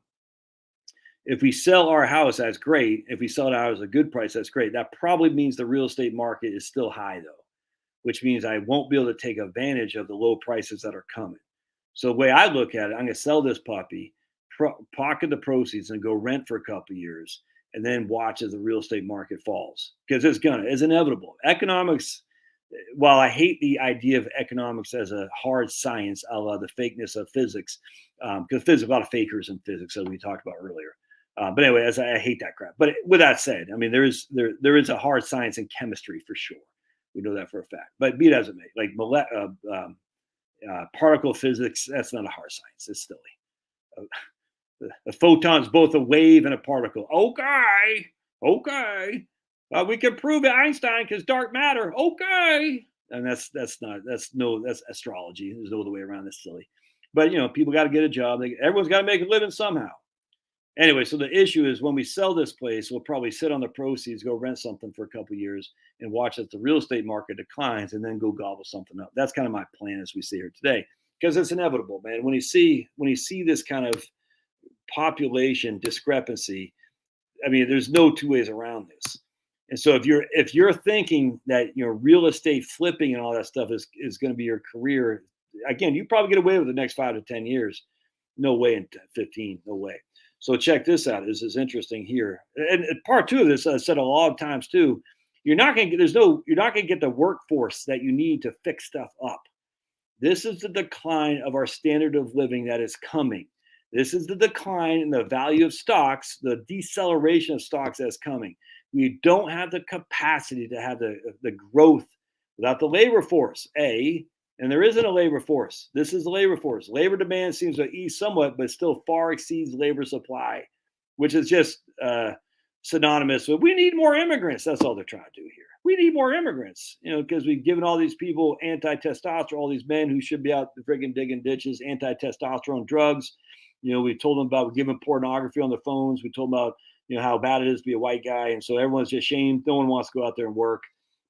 If we sell our house, that's great. If we sell it out at a good price, that's great. That probably means the real estate market is still high though, which means I won't be able to take advantage of the low prices that are coming. So the way I look at it, I'm going to sell this puppy, pocket the proceeds, and go rent for a couple of years, and then watch as the real estate market falls, because it's inevitable. Economics, while I hate the idea of economics as a hard science, a la the fakeness of physics, because there's a lot of fakers in physics, as we talked about earlier. But anyway, I hate that crap. But with that said, I mean, there is a hard science in chemistry for sure. We know that for a fact. But be it as it may, like particle physics, that's not a hard science. It's silly. A photon's both a wave and a particle. Okay, okay. We can prove it, Einstein, because dark matter. Okay, and that's astrology. There's no other way around this silly. But people got to get a job. Everyone's got to make a living somehow. Anyway, so the issue is when we sell this place, we'll probably sit on the proceeds, go rent something for a couple of years, and watch as the real estate market declines, and then go gobble something up. That's kind of my plan as we sit here today, because it's inevitable, man. When you see this kind of population discrepancy, I mean, there's no two ways around this. And so if you're thinking that real estate flipping and all that stuff is going to be your career, again, you probably get away with the next 5 to 10 years. No way in 15, no way. So check this out. This is interesting here. And part two of this, I said a lot of times too, you're not going to get the workforce that you need to fix stuff up. This is the decline of our standard of living that is coming. This is the decline in the value of stocks, the deceleration of stocks that's coming. We don't have the capacity to have the growth without the labor force, and there isn't a labor force. This is the labor force. Labor demand seems to ease somewhat, but still far exceeds labor supply, which is just synonymous with we need more immigrants. That's all they're trying to do here. We need more immigrants, because we've given all these people anti-testosterone, all these men who should be out friggin' digging ditches, anti-testosterone drugs. We told them about giving pornography on the phones. We told them about, how bad it is to be a white guy. And so everyone's just shamed. No one wants to go out there and work.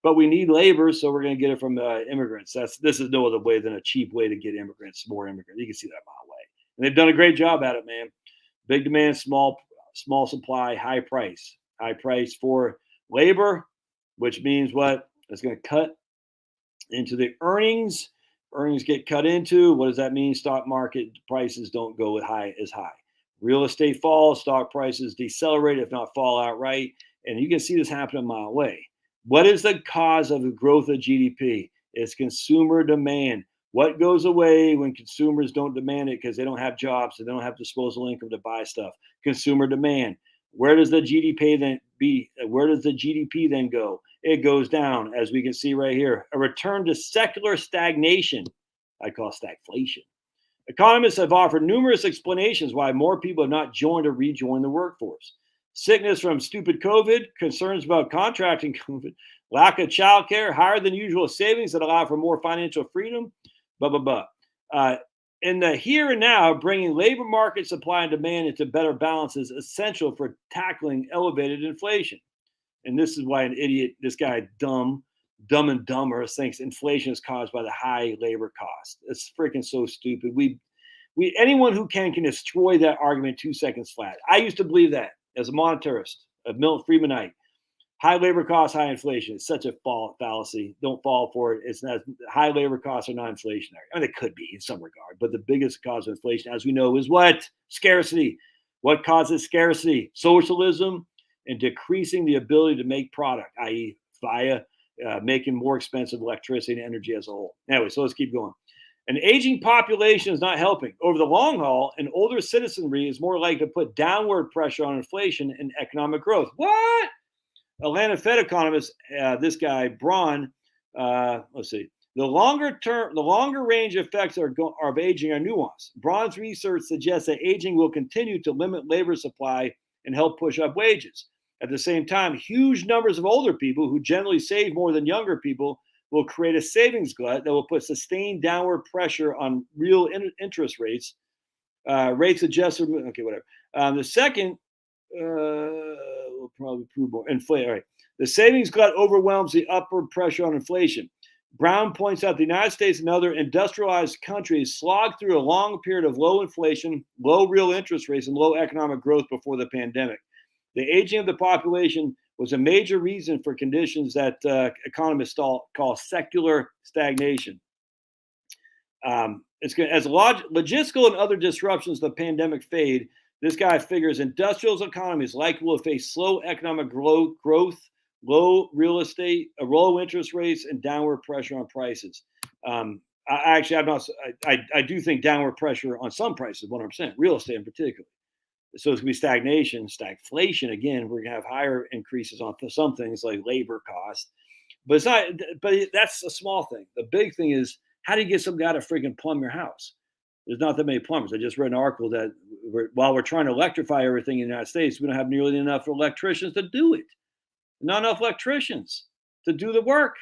But we need labor, so we're going to get it from immigrants. This is no other way than a cheap way to get immigrants, more immigrants. You can see that a mile away. And they've done a great job at it, man. Big demand, small supply, high price. High price for labor, which means what? It's going to cut into the earnings. Earnings get cut into. What does that mean? Stock market prices don't go as high. Real estate falls, stock prices decelerate, if not fall outright. And you can see this happen a mile away. What is the cause of the growth of GDP? It's consumer demand. What goes away when consumers don't demand it because they don't have jobs, so they don't have disposable income to buy stuff? Consumer demand. Where does the GDP then go? It goes down, as we can see right here. A return to secular stagnation. I call stagflation. Economists have offered numerous explanations why more people have not joined or rejoined the workforce. Sickness from stupid COVID, concerns about contracting COVID, lack of childcare, higher than usual savings that allow for more financial freedom, blah, blah, blah. In the here and now, bringing labor market supply and demand into better balance is essential for tackling elevated inflation. And this is why this guy, dumb and dumber, thinks inflation is caused by the high labor cost. It's freaking so stupid. Anyone who can destroy that argument 2 seconds flat. I used to believe that as a monetarist, a Milton Friedmanite. High labor costs, high inflation. It's such a fallacy. Don't fall for it. It's not. High labor costs are not inflationary. I mean, they could be in some regard, but the biggest cause of inflation, as we know, is what? Scarcity. What causes scarcity? Socialism and decreasing the ability to make product, i.e., via making more expensive electricity and energy as a whole. Anyway, so let's keep going. An aging population is not helping. Over the long haul, an older citizenry is more likely to put downward pressure on inflation and economic growth. What? Atlanta Fed economist, this guy Braun, let's see. The longer range effects of aging are nuanced. Braun's research suggests that aging will continue to limit labor supply and help push up wages. At the same time, huge numbers of older people who generally save more than younger people will create a savings glut that will put sustained downward pressure on real interest rates. Rates adjusted. Okay, whatever. The second will probably prove more inflation. All right. The savings glut overwhelms the upward pressure on inflation. Brown points out the United States and other industrialized countries slogged through a long period of low inflation, low real interest rates, and low economic growth before the pandemic. The aging of the population was a major reason for conditions that economists call secular stagnation. As logistical and other disruptions of the pandemic fade, this guy figures industrial economies likely will face slow economic growth, low real estate, low interest rates, and downward pressure on prices. I do think downward pressure on some prices, 100%, real estate in particular. So it's going to be stagnation, stagflation. Again, we're going to have higher increases on some things like labor costs. But it's not. But that's a small thing. The big thing is, how do you get some guy to freaking plumb your house? There's not that many plumbers. I just read an article that while we're trying to electrify everything in the United States, we don't have nearly enough electricians to do it. Not enough electricians to do the work.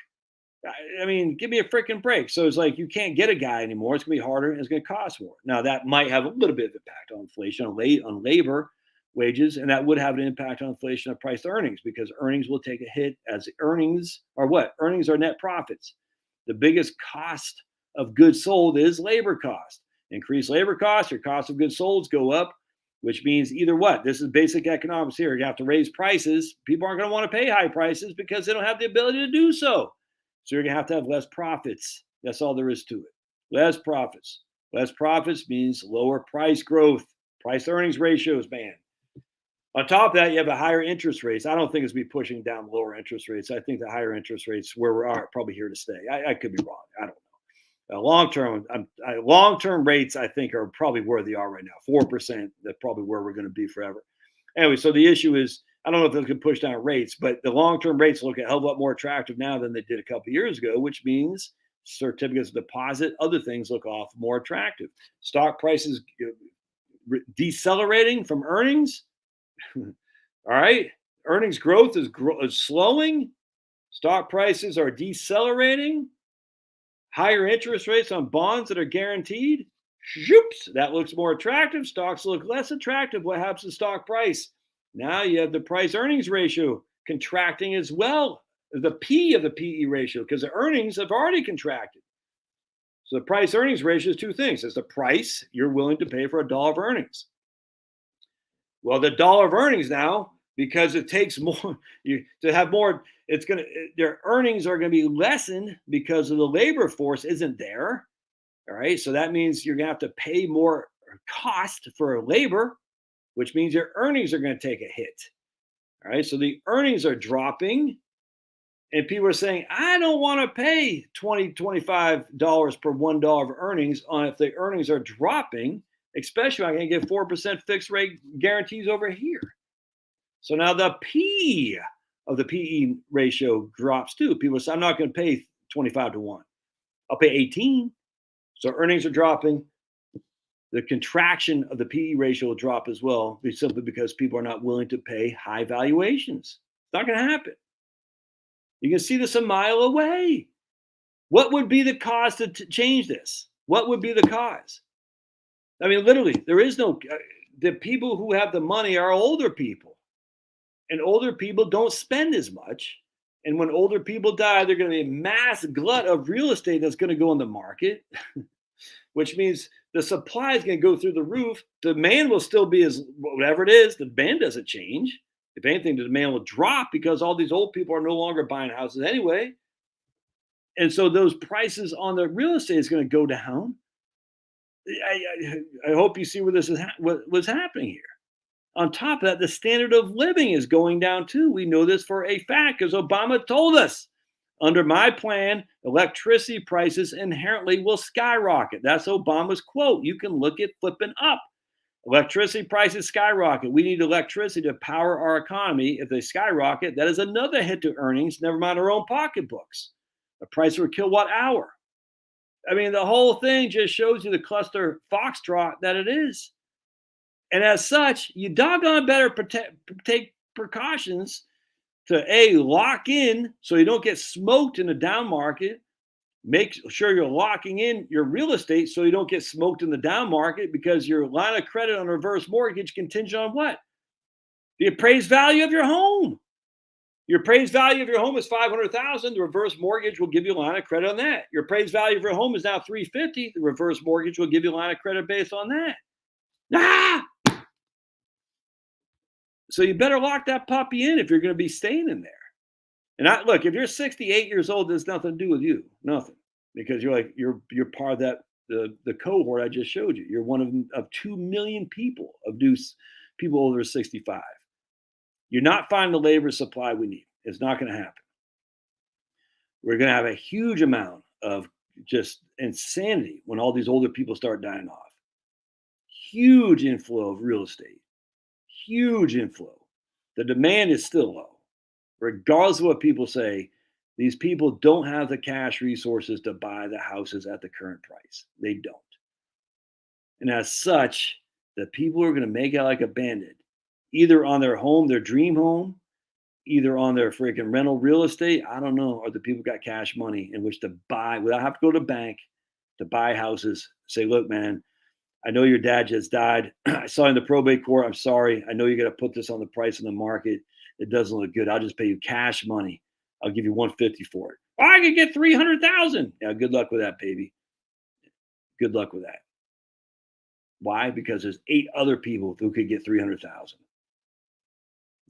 I mean, give me a freaking break. So it's like you can't get a guy anymore. It's gonna be harder and it's gonna cost more. Now that might have a little bit of impact on inflation, on labor wages, and that would have an impact on inflation of price to earnings because earnings will take a hit as earnings are what? Earnings are net profits. The biggest cost of goods sold is labor cost. Increased labor costs, your cost of goods sold go up, which means either what? This is basic economics here. You have to raise prices. People aren't going to want to pay high prices because they don't have the ability to do so. So you're going to have less profits. That's all there is to it. Less profits. Less profits means lower price growth. Price earnings ratios, man. On top of that, you have a higher interest rates. I don't think it's be pushing down lower interest rates. I think the higher interest rates where we are probably here to stay. I could be wrong. I don't know. Long-term rates, I think, are probably where they are right now. 4%. That's probably where we're going to be forever. Anyway, so the issue is, I don't know if they can push down rates, but the long-term rates look a hell of a lot more attractive now than they did a couple of years ago, which means certificates of deposit, other things look off more attractive. Stock prices decelerating from earnings. All right. Earnings growth is slowing. Stock prices are decelerating. Higher interest rates on bonds that are guaranteed. Shoops, that looks more attractive. Stocks look less attractive. What happens to stock price? Now you have the price earnings ratio contracting as well. The P of the PE ratio, because the earnings have already contracted. So the price earnings ratio is two things. It's the price you're willing to pay for $1 of earnings. Well, the dollar of earnings now, because it takes more to have more, their earnings are going to be lessened because of the labor force isn't there. All right. So that means you're going to have to pay more cost for labor, which means your earnings are going to take a hit. All right. So the earnings are dropping. And people are saying, I don't want to pay $20, $25 per $1 of earnings on if the earnings are dropping, especially when I can get 4% fixed rate guarantees over here. So now the P of the PE ratio drops too. People say, I'm not going to pay 25 to 1. I'll pay 18. So earnings are dropping. The contraction of the PE ratio will drop as well, simply because people are not willing to pay high valuations. It's not going to happen. You can see this a mile away. What would be the cause to change this? What would be the cause? I mean, literally, there is no, the people who have the money are older people. And older people don't spend as much. And when older people die, they're going to be a mass glut of real estate that's going to go on the market, which means the supply is going to go through the roof. Demand will still be as whatever it is. The demand doesn't change. If anything, the demand will drop because all these old people are no longer buying houses anyway. And so those prices on the real estate is going to go down. I hope you see where this is what's happening here. On top of that, the standard of living is going down too. We know this for a fact because Obama told us. Under my plan, electricity prices inherently will skyrocket. That's Obama's quote. You can look at flipping up. Electricity prices skyrocket. We need electricity to power our economy. If they skyrocket, that is another hit to earnings, never mind our own pocketbooks. The price per kilowatt hour. I mean, the whole thing just shows you the cluster foxtrot that it is. And as such, you doggone better take precautions to lock in so you don't get smoked in the down market. Make sure you're locking in your real estate so you don't get smoked in the down market because your line of credit on reverse mortgage contingent on what? The appraised value of your home. Your appraised value of your home is $500,000. The reverse mortgage will give you a line of credit on that. Your appraised value of your home is now $350,000. The reverse mortgage will give you a line of credit based on that. So you better lock that puppy in if you're going to be staying in there. And look, if you're 68 years old, there's nothing to do with you, nothing, because you're part of that the cohort I just showed you. You're one of 2 million people people over 65. You're not finding the labor supply we need. It's not going to happen. We're going to have a huge amount of just insanity when all these older people start dying off. Huge inflow of real estate. Huge inflow. The demand is still low. Regardless of what people say, these people don't have the cash resources to buy the houses at the current price. They don't. And as such, the people are going to make out like a bandit, either on their home, their dream home, either on their freaking rental real estate. I don't know. Or the people got cash money in which to buy without having to go to the bank to buy houses. Say, look, man, I know your dad just died. I saw you in the probate court. I'm sorry. I know you got to put this on the price in the market. It doesn't look good. I'll just pay you cash money. I'll give you 150 for it. Oh, I could get 300,000. Yeah, good luck with that, baby. Good luck with that. Why? Because there's 8 other people who could get 300,000.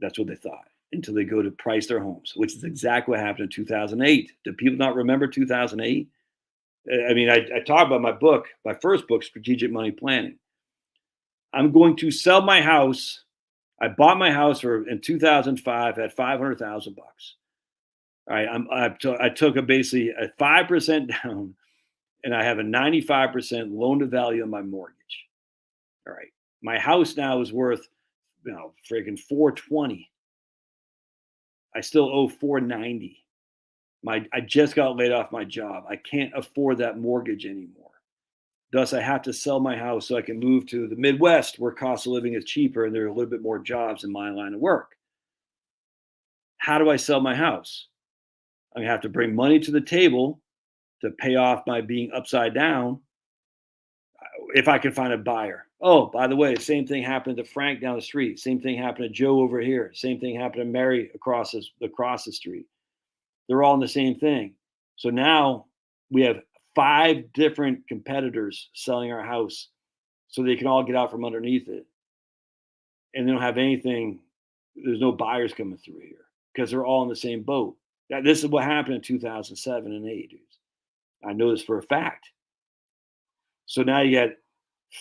That's what they thought until they go to price their homes, which is exactly what happened in 2008. Do people not remember 2008? I mean, I talk about my first book, Strategic Money Planning. I'm going to sell my house. I bought my house in 2005 at 500,000 bucks. All right, I took basically a 5% down, and I have a 95% loan to value on my mortgage. All right, my house now is worth, freaking 420. I still owe 490. I just got laid off my job. I can't afford that mortgage anymore. Thus, I have to sell my house so I can move to the Midwest where cost of living is cheaper and there are a little bit more jobs in my line of work. How do I sell my house? I'm going to have to bring money to the table to pay off my being upside down if I can find a buyer. Oh, by the way, same thing happened to Frank down the street. Same thing happened to Joe over here. Same thing happened to Mary across the street. They're all in the same thing. So now we have 5 different competitors selling our house so they can all get out from underneath it. And they don't have anything. There's no buyers coming through here because they're all in the same boat. This is what happened in 2007 and 8, dudes. I know this for a fact. So now you got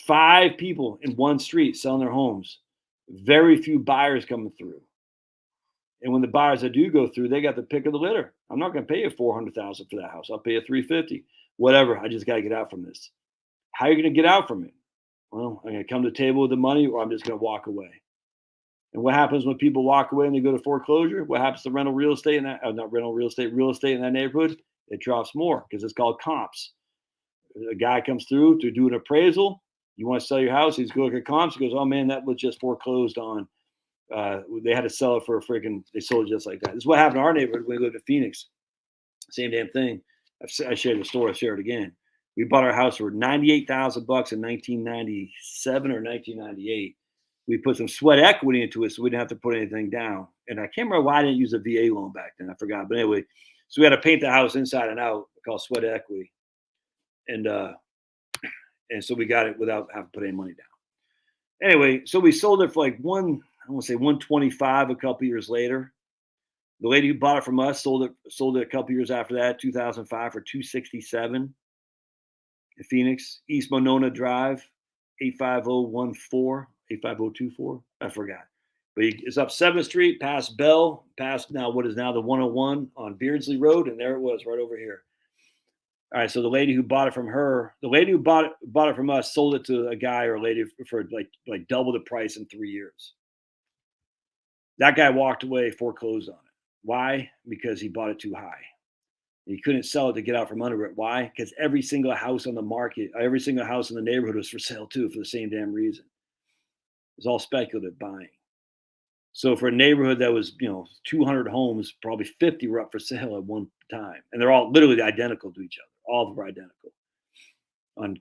5 people in one street selling their homes, very few buyers coming through. And when the buyers that do go through, they got the pick of the litter. I'm not going to pay you 400,000 for that house. I'll pay you 350. Whatever. I just got to get out from this. How are you going to get out from it? Well, I'm going to come to the table with the money, or I'm just going to walk away. And what happens when people walk away and they go to foreclosure? What happens to real estate in that neighborhood? It drops more because it's called comps. A guy comes through to do an appraisal. You want to sell your house? He's going to look at comps. He goes, "Oh man, that was just foreclosed on. They had to sell it for they sold it just like that." This is what happened in our neighborhood when we lived in Phoenix. Same damn thing. I shared the story. I share it again. We bought our house for $98,000 in 1997 or 1998. We put some sweat equity into it so we didn't have to put anything down. And I can't remember why I didn't use a VA loan back then. I forgot. But anyway, so we had to paint the house inside and out, called sweat equity. And so we got it without having to put any money down. Anyway, so we sold it for like I want to say 125 a couple years later. The lady who bought it from us sold it a couple years after that, 2005 for 267 in Phoenix, East Monona Drive, 85014, 85024. I forgot. But it's up 7th Street, past Bell, past now what is now the 101 on Beardsley Road, and there it was right over here. All right, so the lady who bought it from us sold it to a guy or a lady for like double the price in 3 years. That guy walked away, foreclosed on it. Why? Because he bought it too high. He couldn't sell it to get out from under it. Why? Because every single house on the market, every single house in the neighborhood was for sale too, for the same damn reason. It was all speculative buying. So for a neighborhood that was, 200 homes, probably 50 were up for sale at one time. And they're all literally identical to each other. All of them were identical. On,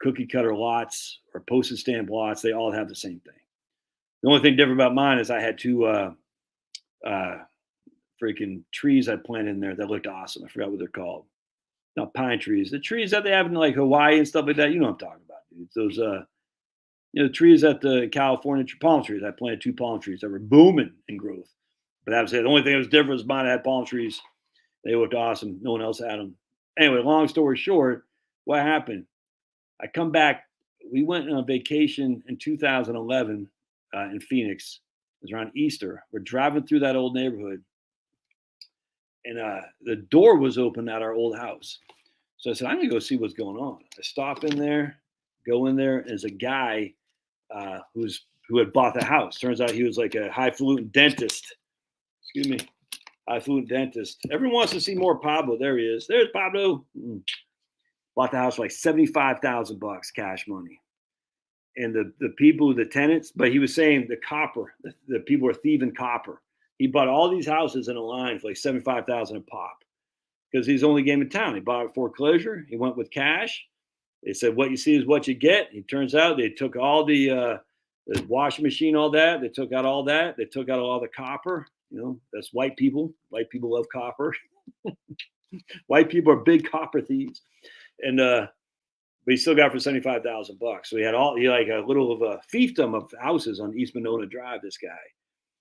cookie cutter lots or postage stamp lots, they all have the same thing. The only thing different about mine is I had 2 freaking trees I planted in there that looked awesome. I forgot what they're called. Not pine trees. The trees that they have in like Hawaii and stuff like that. You know what I'm talking about, dude. Those trees at the California palm trees. I planted 2 palm trees that were booming in growth. But that was it. The only thing that was different was mine had palm trees. They looked awesome. No one else had them. Anyway, long story short, what happened? I come back. We went on vacation in 2011 in Phoenix. It was around Easter. We're driving through that old neighborhood. And the door was open at our old house. So I said, I'm going to go see what's going on. I stop in there, go in there. And there's a guy who had bought the house. Turns out he was like a highfalutin dentist. Excuse me. Highfalutin dentist. Everyone wants to see more Pablo. There he is. There's Pablo. Bought the house for like $75,000 cash money. and the people, the tenants, but he was saying the copper, the people are thieving copper. He bought all these houses in a line for like 75,000 a pop because he's the only game in town. He bought it foreclosure. He went with cash. They said, what you see is what you get. It turns out they took all the washing machine, all that. They took out all that. They took out all the copper. You know, that's white people. White people love copper. White people are big copper thieves. And but he still got it for $75,000. So he had like a little of a fiefdom of houses on East Monona Drive, this guy.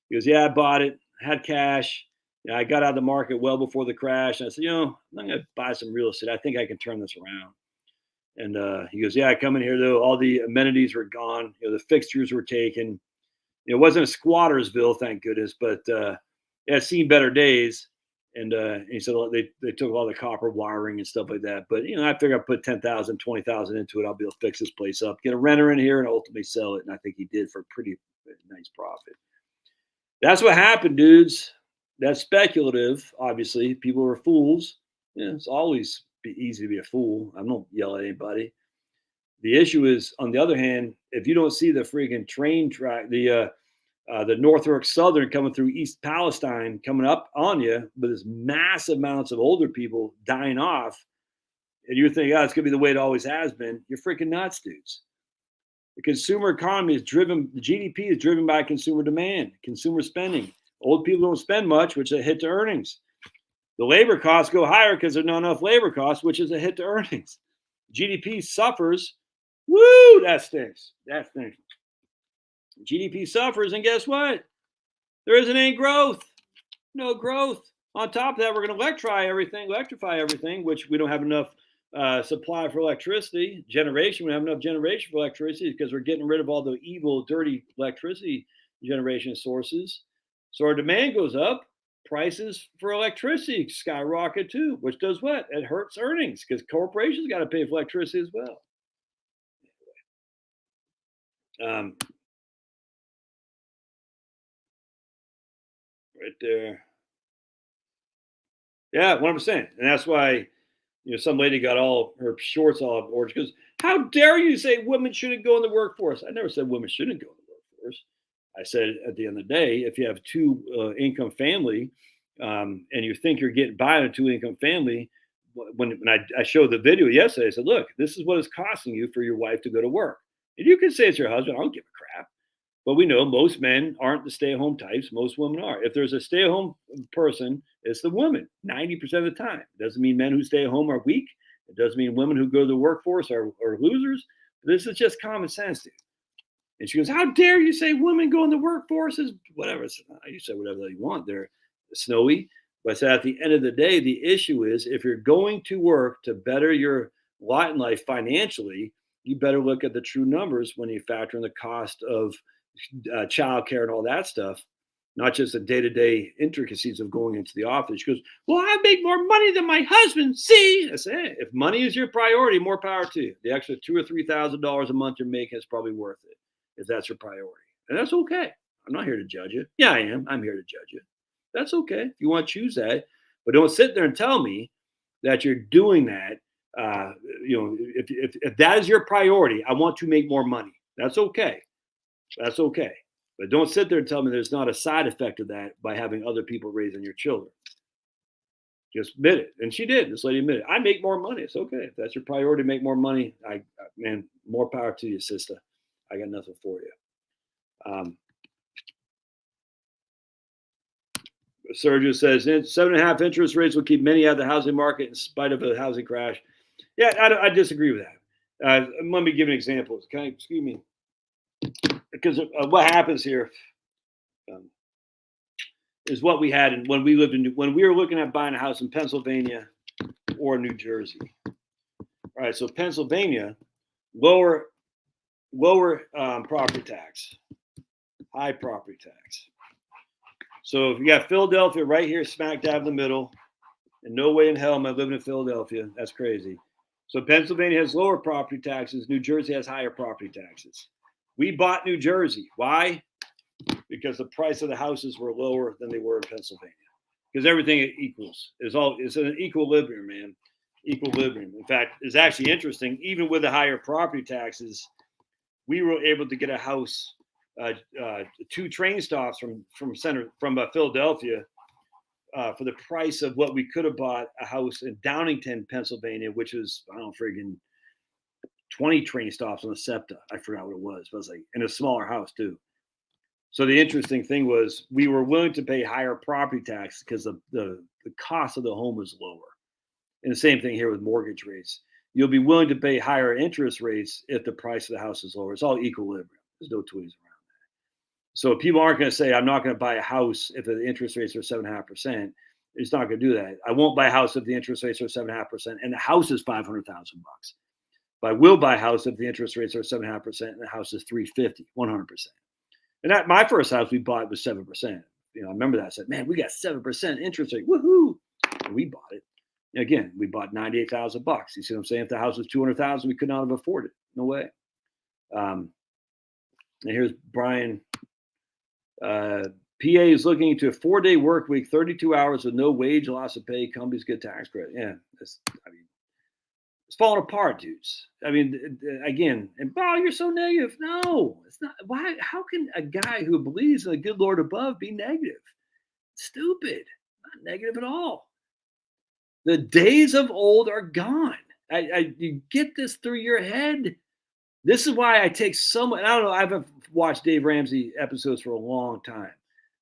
He goes, yeah, I bought it, had cash. I got out of the market well before the crash. And I said, I'm going to buy some real estate. I think I can turn this around. And he goes, yeah, I come in here, though. All the amenities were gone. The fixtures were taken. It wasn't a squattersville, thank goodness, but it had seen better days. And he said they took all the copper wiring and stuff like that. But, I figure I put $10,000, $20,000 into it. I'll be able to fix this place up, get a renter in here, and ultimately sell it. And I think he did for a pretty nice profit. That's what happened, dudes. That's speculative, obviously. People are fools. It's always easy to be a fool. I don't yell at anybody. The issue is, on the other hand, if you don't see the freaking train track, the Norfolk Southern coming through East Palestine coming up on you with this massive amounts of older people dying off, and you're thinking, it's going to be the way it always has been, you're freaking nuts, dudes. The consumer economy is driven, the GDP is driven by consumer demand, consumer spending. Old people don't spend much, which is a hit to earnings. The labor costs go higher because there's not enough labor costs, which is a hit to earnings. GDP suffers. Woo, that stinks. That stinks. GDP suffers, and guess what? There isn't any growth. No growth. On top of that, we're going to electrify everything, which we don't have enough supply for electricity. Generation, we don't have enough generation for electricity because we're getting rid of all the evil, dirty electricity generation sources. So our demand goes up. Prices for electricity skyrocket too, which does what? It hurts earnings because corporations got to pay for electricity as well. Right there. Yeah, 100%. And that's why, some lady got all her shorts all up orange because how dare you say women shouldn't go in the workforce? I never said women shouldn't go in the workforce. I said at the end of the day, if you have two income family and you think you're getting by on a two income family, when I showed the video yesterday, I said, look, this is what it's costing you for your wife to go to work. And you can say it's your husband. I don't give a crap. But we know most men aren't the stay-at-home types. Most women are. If there's a stay-at-home person, it's the woman 90% of the time. It doesn't mean men who stay at home are weak. It doesn't mean women who go to the workforce are losers. This is just common sense, dude. And she goes, how dare you say women go in the workforce is whatever. You say whatever you want. They're snowy. But I said at the end of the day, the issue is if you're going to work to better your lot in life financially, you better look at the true numbers when you factor in the cost of childcare and all that stuff, not just the day-to-day intricacies of going into the office. She goes, well, I make more money than my husband. See, I say, if money is your priority, more power to you. The extra $2,000 or $3,000 a month you're making is probably worth it if that's your priority. And that's okay. I'm not here to judge you. Yeah, I am. I'm here to judge you. That's okay if you want to choose that. But don't sit there and tell me that you're doing that. If that is your priority, I want to make more money. That's okay. That's okay. But don't sit there and tell me there's not a side effect of that by having other people raising your children. Just admit it. And she did. This lady admitted, I make more money. It's okay. If that's your priority to make more money, man, more power to you, sister. I got nothing for you. Sergio says 7.5 interest rates will keep many out of the housing market in spite of a housing crash. Yeah, I disagree with that. Let me give an example. Excuse me. Because what happens here is what we had when we were looking at buying a house in Pennsylvania or New Jersey. All right, so Pennsylvania, lower property tax, high property tax. So if you got Philadelphia right here, smack dab in the middle, and no way in hell am I living in Philadelphia. That's crazy. So Pennsylvania has lower property taxes. New Jersey has higher property taxes. We bought New Jersey. Why? Because the price of the houses were lower than they were in Pennsylvania. Because everything equals. It's an equilibrium, man. Equilibrium. In fact, it's actually interesting. Even with the higher property taxes, we were able to get a house, 2 train stops from Philadelphia, for the price of what we could have bought a house in Downingtown, Pennsylvania, which was, I don't know, friggin' 20 train stops on the SEPTA. I forgot what it was, but it was like in a smaller house too. So the interesting thing was we were willing to pay higher property tax because the cost of the home was lower. And the same thing here with mortgage rates. You'll be willing to pay higher interest rates if the price of the house is lower. It's all equilibrium. There's no two ways around that. So people aren't going to say, I'm not going to buy a house if the interest rates are 7.5%. It's not going to do that. I won't buy a house if the interest rates are 7.5% and the house is $500,000. But I will buy a house if the interest rates are 7.5% and the house is 350, 100%. And that my first house we bought was 7%. You know, I remember that. I said, man, we got 7% interest rate. Woohoo. And we bought it. Again, we bought $98,000. You see what I'm saying? If the house was $200,000, we could not have afforded it. No way. And here's Brian. PA is looking into a 4-day work week, 32 hours with no wage, loss of pay. Companies get tax credit. Yeah, it's falling apart, dudes. I mean, again, and oh, you're so negative. No, it's not. Why? How can a guy who believes in the good Lord above be negative? Stupid. Not negative at all. The days of old are gone. You get this through your head. This is why I take so much. I don't know. I've watched Dave Ramsey episodes for a long time,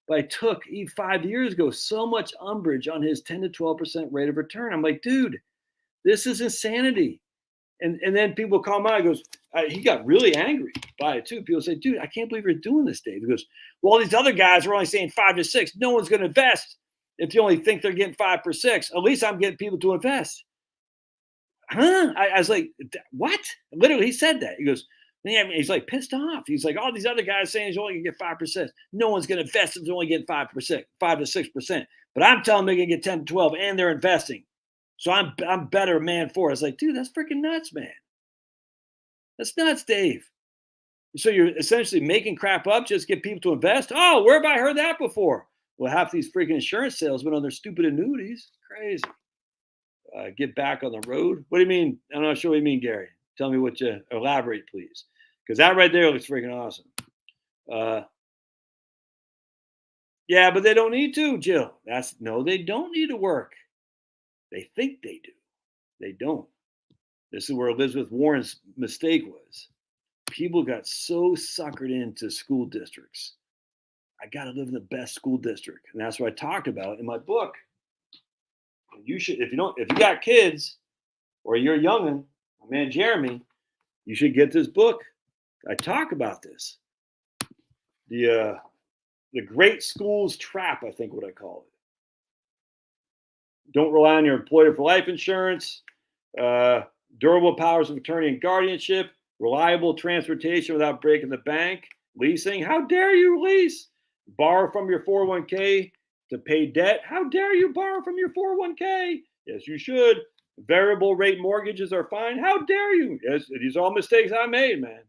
but I took 5 years ago so much umbrage on his 10 to 12% rate of return. I'm like, dude, this is insanity. And then people call him out. He goes, he got really angry by it too. People say, dude, I can't believe you're doing this, Dave. He goes, well, all these other guys are only saying 5 to 6. No one's going to invest if you only think they're getting 5 for 6. At least I'm getting people to invest. Huh? I was like, what? Literally, he said that. He goes, yeah, he's like pissed off. He's like, all these other guys saying he's only gonna get 5%. No one's gonna invest if they're only getting 5%, 5 to 6%. But I'm telling them they're gonna get 10 to 12 and they're investing. So I'm better man for it. I was like, dude, that's freaking nuts, man. That's nuts, Dave. So you're essentially making crap up just to get people to invest? Oh, where have I heard that before? Well, half these freaking insurance salesmen on their stupid annuities. Crazy. Get back on the road. What do you mean? I'm not sure what you mean, Gary. Tell me what you elaborate, please. Because that right there looks freaking awesome. Yeah, but they don't need to, Jill. No, they don't need to work. They think they do. They don't. This is where Elizabeth Warren's mistake was. People got so suckered into school districts. I got to live in the best school district. And that's what I talked about in my book. You should, if you got kids or you're a youngin', my man Jeremy, you should get this book. I talk about this. The Great Schools Trap, I think what I call it. Don't rely on your employer for life insurance, durable powers of attorney and guardianship, reliable transportation without breaking the bank, leasing. How dare you lease? Borrow from your 401k to pay debt. How dare you borrow from your 401k? Yes, you should. Variable rate mortgages are fine. How dare you? Yes, these are all mistakes I made, man.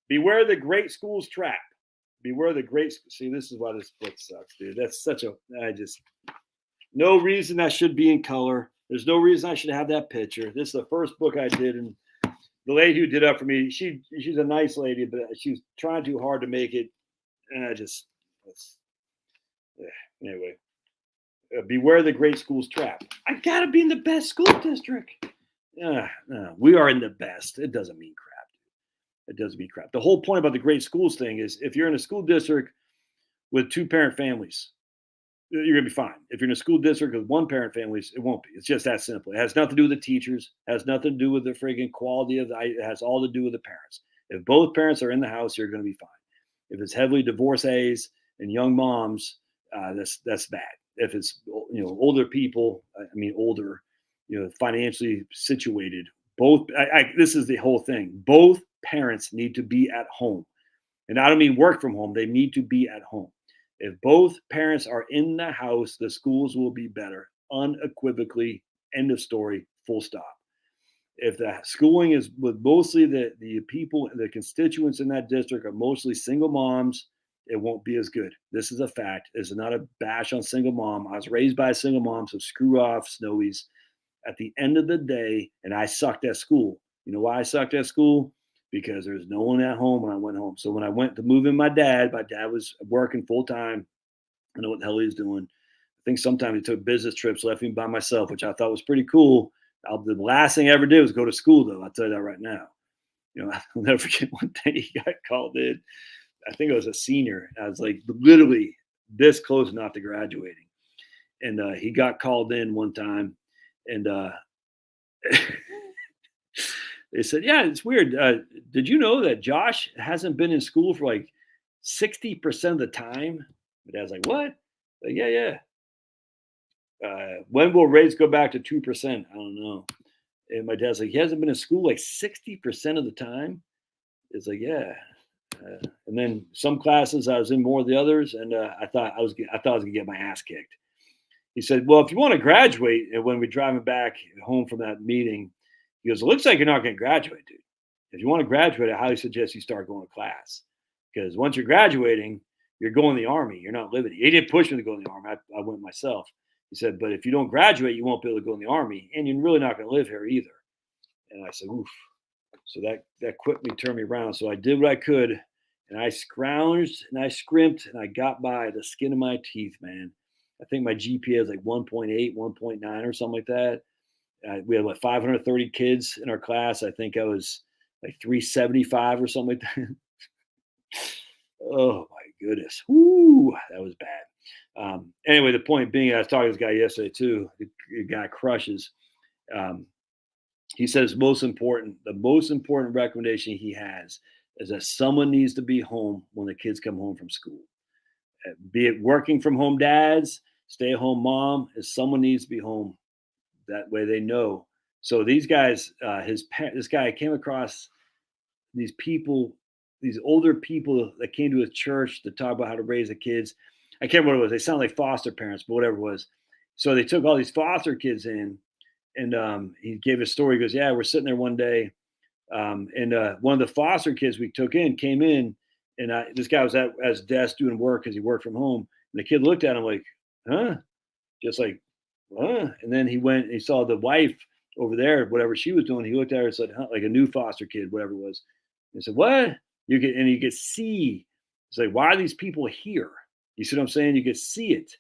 Beware the great schools trap. Beware the great. See, this is why this book sucks, dude. That's such a. No reason that should be in color. There's no reason I should have that picture. This is the first book I did, and the lady who did it for me, she's a nice lady, but she was trying too hard to make it, and anyway. Beware the great schools trap. I gotta be in the best school district. We are in the best. It doesn't mean crap. It doesn't mean crap. The whole point about the great schools thing is if you're in a school district with 2-parent families, you're gonna be fine. If you're in a school district with 1-parent families, it won't be. It's just that simple. It has nothing to do with the teachers. It has nothing to do with the friggin' quality of it has all to do with the parents. If both parents are in the house, you're gonna be fine. If it's heavily divorcees and young moms, that's bad. If it's older people, older, financially situated, both. This is the whole thing. Both parents need to be at home, and I don't mean work from home. They need to be at home. If both parents are in the house, the schools will be better, unequivocally. End of story. Full stop. If the schooling is with mostly the people, the constituents in that district are mostly single moms, it won't be as good. This is a fact. This is not a bash on single mom. I was raised by a single mom, so screw off, Snowies. At the end of the day, and I sucked at school. You know why I sucked at school? because there's no one at home when I went home. So when I went to move in my dad was working full time. I know what the hell he was doing. I think sometimes he took business trips, left me by myself, which I thought was pretty cool. The last thing I ever did was go to school, though. I'll tell you that right now. I'll never forget one day he got called in. I think I was a senior. I was like literally this close not to graduating. And he got called in one time, and they said, "Yeah, it's weird. Did you know that Josh hasn't been in school for like 60% of the time?" My dad's like, "What?" Like, yeah, yeah. When will rates go back to 2%? I don't know. And my dad's like, "He hasn't been in school like 60% of the time." It's like, yeah. And then some classes I was in more than the others, and I thought I was gonna get my ass kicked. He said, "Well, if you want to graduate," and when we're driving back home from that meeting, he goes, "It looks like you're not going to graduate, dude. If you want to graduate, I highly suggest you start going to class, because once you're graduating, you're going to the army. You're not living." He didn't push me to go in the army. I went myself. He said, "But if you don't graduate, you won't be able to go in the army, and you're really not going to live here either." And I said, "Oof." So that quickly turned me around. So I did what I could, and I scrounged and I scrimped and I got by the skin of my teeth, man. I think my GPA is like 1.8, 1.9 or something like that. We had like 530 kids in our class. I think I was like 375 or something like that. Oh my goodness. Whoo, that was bad. Anyway, the point being, I was talking to this guy yesterday too. The guy crushes. He says the most important recommendation he has is that someone needs to be home when the kids come home from school. Be it working from home dads, stay at home mom, is someone needs to be home. That way they know. So these guys, this guy came across these people, these older people that came to his church to talk about how to raise the kids. I can't remember what it was. They sound like foster parents, but whatever it was. So they took all these foster kids in, and he gave a story. He goes, "Yeah, we're sitting there one day, and one of the foster kids we took in came in, and this guy was at his desk doing work because he worked from home. And the kid looked at him like, huh? Just like, huh? And then he went and he saw the wife over there, whatever she was doing. He looked at her and said, huh? Like a new foster kid, whatever it was. He said, what? You could see. It's like, why are these people here? You see what I'm saying? You could see it.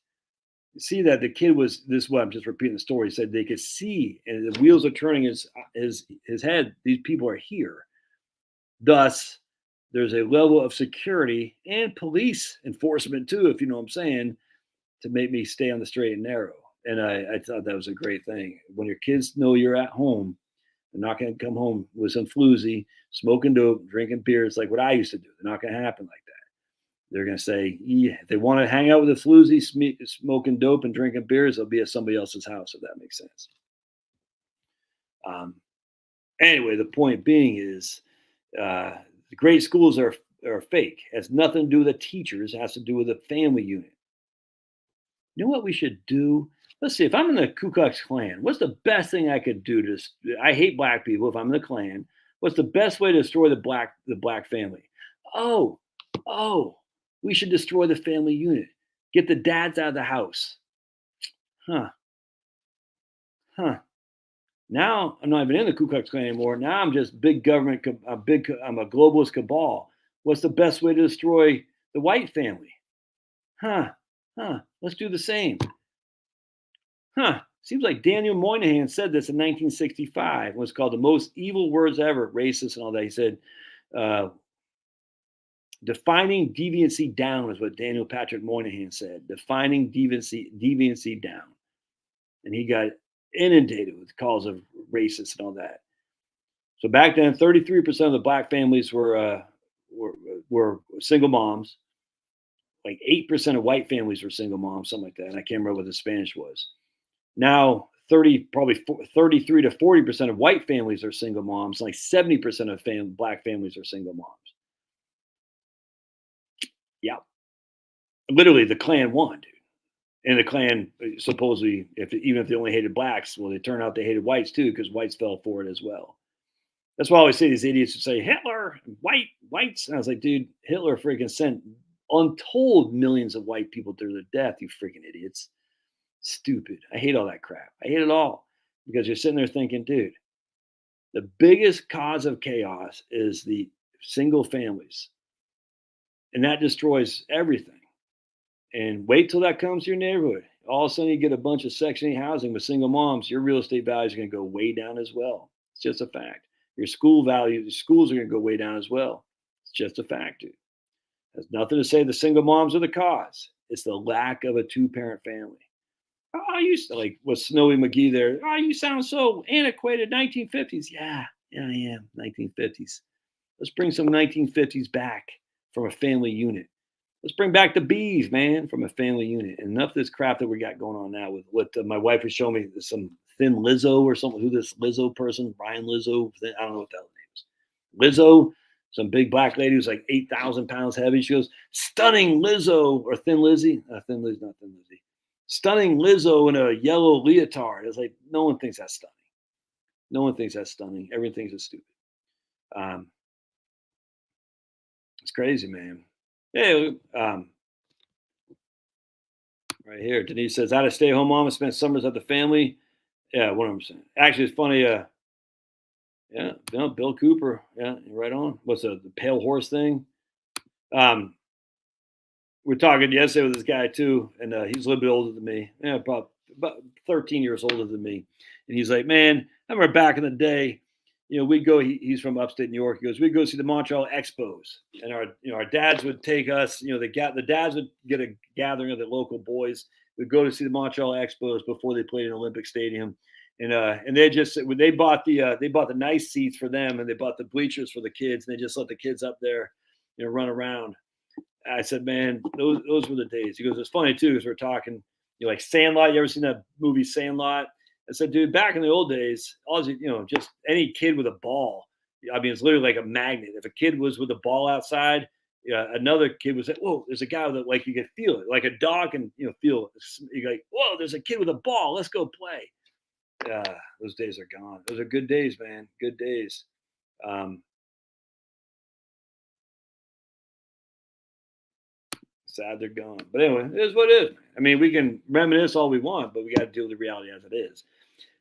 You see that the kid was this is what I'm just repeating the story. He said they could see, and the wheels are turning his head. These people are here. Thus, there's a level of security and police enforcement too, if you know what I'm saying, to make me stay on the straight and narrow. And I thought that was a great thing. When your kids know you're at home, they're not going to come home with some floozy, smoking dope, drinking beer. It's like what I used to do. They're not going to happen like that. They're going to say, yeah, if they want to hang out with the floozy, smoking dope and drinking beers, they'll be at somebody else's house, if that makes sense. Anyway, the point being is the great schools are fake. It has nothing to do with the teachers. It has to do with the family unit. You know what we should do? Let's see. If I'm in the Ku Klux Klan, what's the best thing I could do to? I hate black people. If I'm in the Klan, what's the best way to destroy the black family? Oh, we should destroy the family unit. Get the dads out of the house. Huh. Now I'm not even in the Ku Klux Klan anymore. Now I'm just big government. I'm a globalist cabal. What's the best way to destroy the white family? Let's do the same. Seems like Daniel Moynihan said this in 1965. It was called The Most Evil Words Ever, racist and all that. He said, defining deviancy down is what Daniel Patrick Moynihan said. Defining deviancy down. And he got inundated with calls of racist and all that. So back then, 33% of the black families were single moms. Like 8% of white families were single moms, something like that. And I can't remember what the Spanish was. Now, probably 33 to 40% of white families are single moms. Like 70% of black families are single moms. Yeah. Literally, the Klan won, dude. And the Klan, supposedly, even if they only hated blacks, well, they turned out they hated whites too, because whites fell for it as well. That's why I always say these idiots would say, Hitler, whites. And I was like, dude, Hitler freaking sent untold millions of white people to their death, you freaking idiots. Stupid. I hate all that crap. I hate it all, because you're sitting there thinking, dude, The biggest cause of chaos is the single families, and that destroys everything. And wait till that comes to your neighborhood. All of a sudden, you get a bunch of Section 8 housing with single moms. Your real estate values are going to go way down as well. It's just a fact. Your school values, schools are going to go way down as well. It's just a fact, dude. There's nothing to say the single moms are the cause. It's the lack of a two-parent family. Oh, you like with Snowy McGee there. Oh, you sound so antiquated. 1950s. Yeah, I am. 1950s. Let's bring some 1950s back from a family unit. Let's bring back the bees, man, from a family unit. And enough of this crap that we got going on now with what my wife was showing me, some Thin Lizzo or something. Who this Lizzo person, Brian Lizzo? I don't know what the hell name is. Lizzo, some big black lady who's like 8,000 pounds heavy. She goes, stunning Lizzo or Thin Lizzy. Thin Lizzy, not Thin Lizzy. Stunning Lizzo in a yellow leotard. It's like, no one thinks that's stunning. No one thinks that's stunning. Everyone thinks it's stupid. It's crazy, man. Hey, right here, Denise says, I had a stay-home mom and spent summers at the family. Yeah, 100%. Actually, it's funny. Yeah, Bill Cooper. Yeah, right on. What's the pale horse thing? We're talking yesterday with this guy too, and he's a little bit older than me. Yeah, about 13 years older than me. And he's like, man, I remember back in the day, we'd go. He's from upstate New York. He goes, we'd go see the Montreal Expos, and our dads would take us. The dads would get a gathering of the local boys. We'd go to see the Montreal Expos before they played in Olympic Stadium, and they bought the nice seats for them, and they bought the bleachers for the kids, and they just let the kids up there, run around. I said, man, those were the days. He goes, it's funny too, because we're talking, like Sandlot. You ever seen that movie Sandlot? I said, dude, back in the old days, just any kid with a ball. I mean, it's literally like a magnet. If a kid was with a ball outside, another kid was like, whoa, there's a guy that like you could feel it, like a dog can feel it. You're like, whoa, there's a kid with a ball. Let's go play. Those days are gone. Those are good days, man. Good days. Sad they're gone. But anyway, it is what it is. I mean, we can reminisce all we want, but we got to deal with the reality as it is.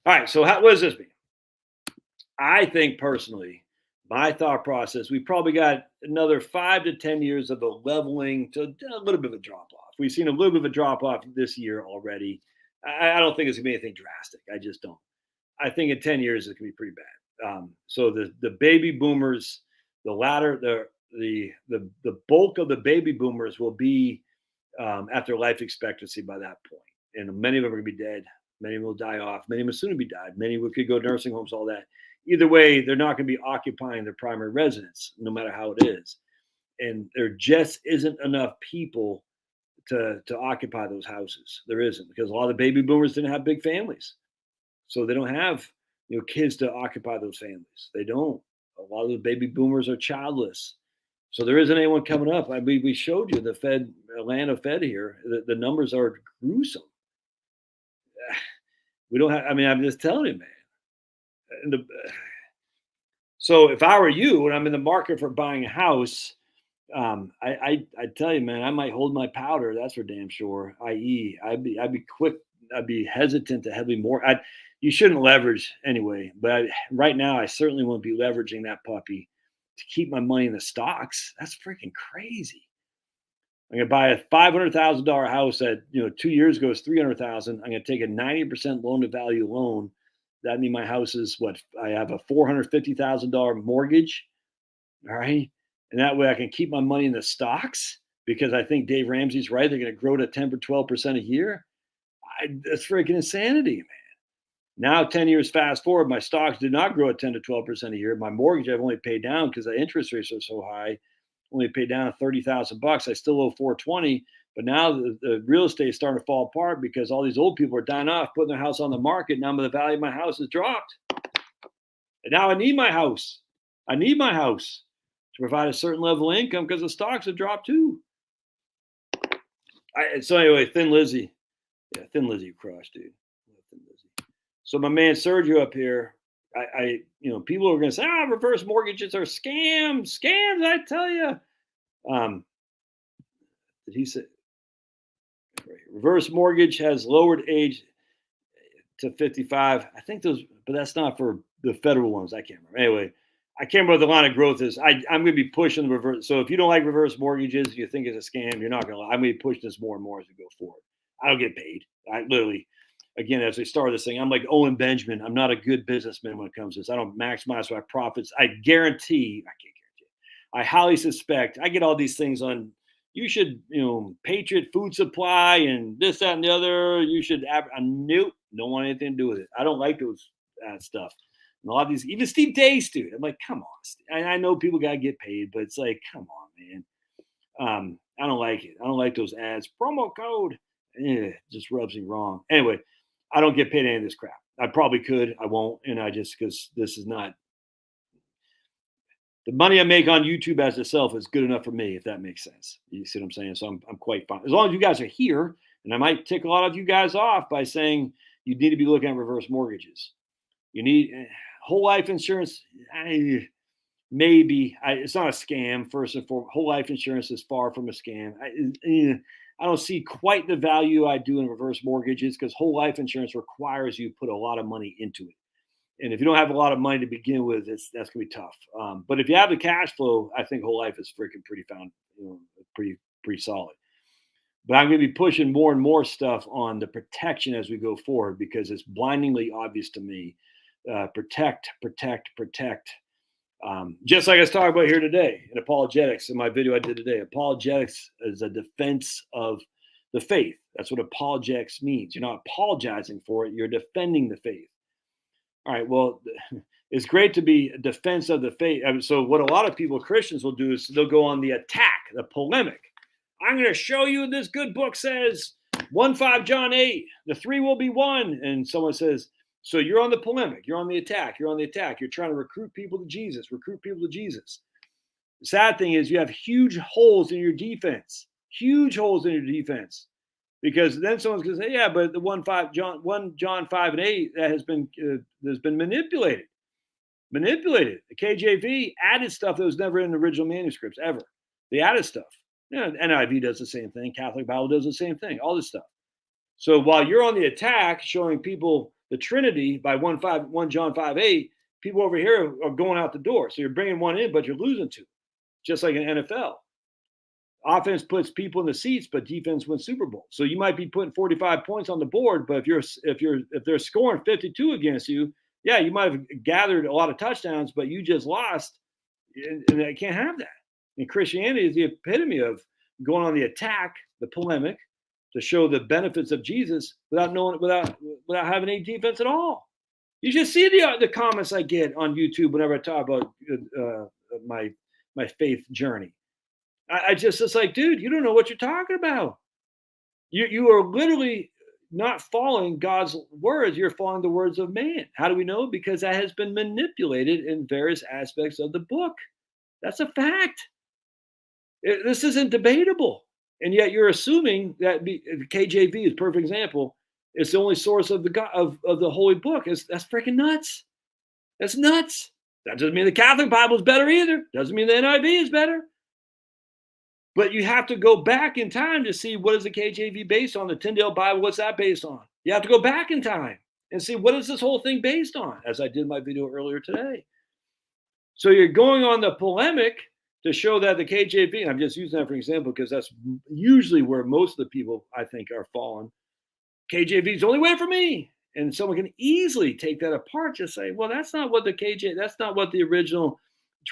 All right, so what does this mean? I think personally, my thought process, we probably got another 5 to 10 years of a leveling to a little bit of a drop off. We've seen a little bit of a drop off this year already. I don't think it's going to be anything drastic. I just don't. I think in 10 years, it's going to be pretty bad. So the baby boomers, the bulk of the baby boomers will be at their life expectancy by that point. And many of them are going to be dead. Many of them will die off. Many of them soon to be died. Many could go to nursing homes, all that. Either way, they're not going to be occupying their primary residence, no matter how it is. And there just isn't enough people to occupy those houses. There isn't, because a lot of the baby boomers didn't have big families. So they don't have kids to occupy those families. They don't. A lot of the baby boomers are childless. So there isn't anyone coming up. We showed you the Atlanta Fed here. The numbers are gruesome. We don't have. I mean, I'm just telling you, man. So if I were you and I'm in the market for buying a house, I tell you, man, I might hold my powder. That's for damn sure. I.e., I'd be quick. I'd be hesitant to heavily more. You shouldn't leverage anyway. But right now, I certainly won't be leveraging that puppy to keep my money in the stocks. That's freaking crazy. I'm gonna buy a $500,000 house that 2 years ago was $300,000. I'm gonna take a 90% loan to value loan. That means my house is what I have a $450,000 mortgage. All right, and that way I can keep my money in the stocks because I think Dave Ramsey's right. They're gonna grow to 10 or 12% a year. That's freaking insanity, man. Now, 10 years fast forward, my stocks did not grow at 10 to 12% a year. My mortgage I've only paid down because the interest rates are so high. Only paid down $30,000. I still owe $420, but now the real estate is starting to fall apart because all these old people are dying off, putting their house on the market. Now the value of my house has dropped, and now I need my house. I need my house to provide a certain level of income because the stocks have dropped too. So anyway, Thin Lizzy, Thin Lizzy crushed, dude. Thin Lizzy. So my man Sergio up here. People are going to say, reverse mortgages are scams. I tell you. Did he say reverse mortgage has lowered age to 55? I think but that's not for the federal ones. I can't remember. Anyway, I can't remember what the line of growth is. I'm going to be pushing the reverse. So if you don't like reverse mortgages, you think it's a scam, you're not going to. I'm going to be pushing this more and more as we go forward. I don't get paid. I literally, again, as we started this thing, I'm like Owen Benjamin. I'm not a good businessman when it comes to this. I don't maximize my profits. I can't guarantee. I highly suspect. I get all these things on. You should, Patriot Food Supply and this, that, and the other. You should. Nope, don't want anything to do with it. I don't like those stuff. And a lot of these, even Steve Day's, dude. I'm like, come on. I know people gotta get paid, but it's like, come on, man. I don't like it. I don't like those ads. Promo code. Just rubs me wrong. Anyway, I don't get paid any of this crap. I probably could. I won't. And because this is not. The money I make on YouTube as itself is good enough for me, if that makes sense. You see what I'm saying? So I'm quite fine. As long as you guys are here, and I might tick a lot of you guys off by saying you need to be looking at reverse mortgages. You need whole life insurance. Maybe. It's not a scam, first and foremost. Whole life insurance is far from a scam. I don't see quite the value I do in reverse mortgages because whole life insurance requires you put a lot of money into it. And if you don't have a lot of money to begin with, that's going to be tough. But if you have the cash flow, I think whole life is freaking pretty solid. But I'm going to be pushing more and more stuff on the protection as we go forward because it's blindingly obvious to me. Protect. Just like I was talking about here today in Apologetics, in my video I did today. Apologetics is a defense of the faith. That's what apologetics means. You're not apologizing for it. You're defending the faith. All right, well, it's great to be a defense of the faith. So what a lot of people, Christians, will do is they'll go on the attack, the polemic. I'm going to show you this good book says 1:5 John 8, the 3 will be 1. And someone says, so you're on the polemic. You're on the attack. You're trying to recruit people to Jesus. The sad thing is you have huge holes in your defense. Because then someone's going to say, yeah, but the 1 John 5 and 8 that has been manipulated. The KJV added stuff that was never in the original manuscripts ever. They added stuff. NIV does the same thing. Catholic Bible does the same thing. All this stuff. So while you're on the attack, showing people the Trinity by 1 John 5 8, people over here are going out the door. So you're bringing one in, but you're losing two, just like in NFL. Offense puts people in the seats, but defense wins Super Bowl. So you might be putting 45 points on the board, but if they're scoring 52 against you, yeah, you might have gathered a lot of touchdowns, but you just lost, and I can't have that. And Christianity is the epitome of going on the attack, the polemic, to show the benefits of Jesus without having any defense at all. You should see the comments I get on YouTube whenever I talk about my faith journey. It's like, dude, you don't know what you're talking about. You are literally not following God's words. You're following the words of man. How do we know? Because that has been manipulated in various aspects of the book. That's a fact. This isn't debatable. And yet you're assuming that the KJV is a perfect example. It's the only source of the holy book. That's freaking nuts. That's nuts. That doesn't mean the Catholic Bible is better either. Doesn't mean the NIV is better. But you have to go back in time to see what is the KJV based on. The Tyndale Bible, what's that based on? You have to go back in time and see what is this whole thing based on, as I did in my video earlier today. So you're going on the polemic to show that the KJV, and I'm just using that for example because that's usually where most of the people I think are falling. KJV is the only way for me. And someone can easily take that apart, just say, well, that's not what that's not what the original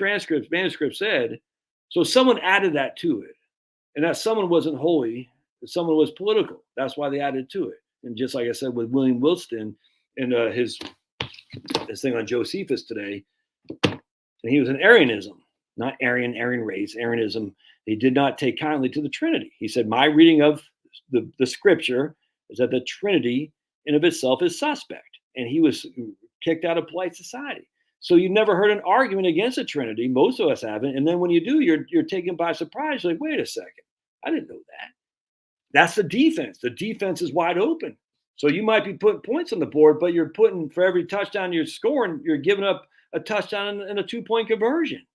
manuscript said. So someone added that to it. And that someone wasn't holy, someone was political. That's why they added to it. And just like I said with William Wilston and his thing on Josephus today, and he was an Arianism, not Aryan race, Arianism. He did not take kindly to the Trinity. He said, my reading of the scripture is that the Trinity in of itself is suspect. And he was kicked out of polite society. So you never heard an argument against the Trinity. Most of us haven't. And then when you do, you're taken by surprise. You're like, wait a second. I didn't know that. That's the defense. The defense is wide open. So you might be putting points on the board, but you're putting, for every touchdown you're scoring, you're giving up a touchdown and a 2-point conversion.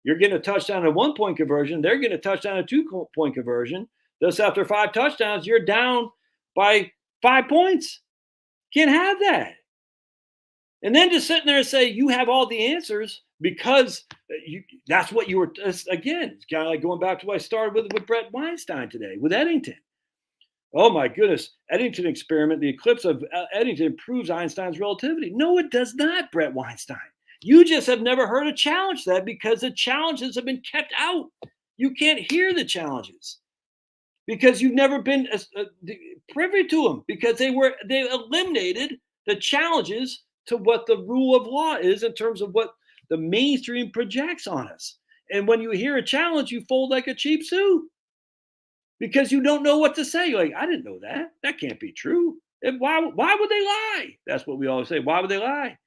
You're getting a touchdown and a 1-point conversion. They're getting a touchdown and a 2-point conversion. Thus, after 5 touchdowns, you're down by 5 points. Can't have that. And then to sit there and say you have all the answers because that's what you were, again, it's kind of like going back to what I started with Brett Weinstein today, with Eddington. Oh my goodness, Eddington experiment, the eclipse of Eddington proves Einstein's relativity. No, it does not, Brett Weinstein. You just have never heard a challenge that because the challenges have been kept out. You can't hear the challenges because you've never been privy to them because they eliminated the challenges to what the rule of law is in terms of what the mainstream projects on us. And when you hear a challenge, you fold like a cheap suit because you don't know what to say. You're like, I didn't know that. That can't be true. And why would they lie? That's what we always say. Why would they lie?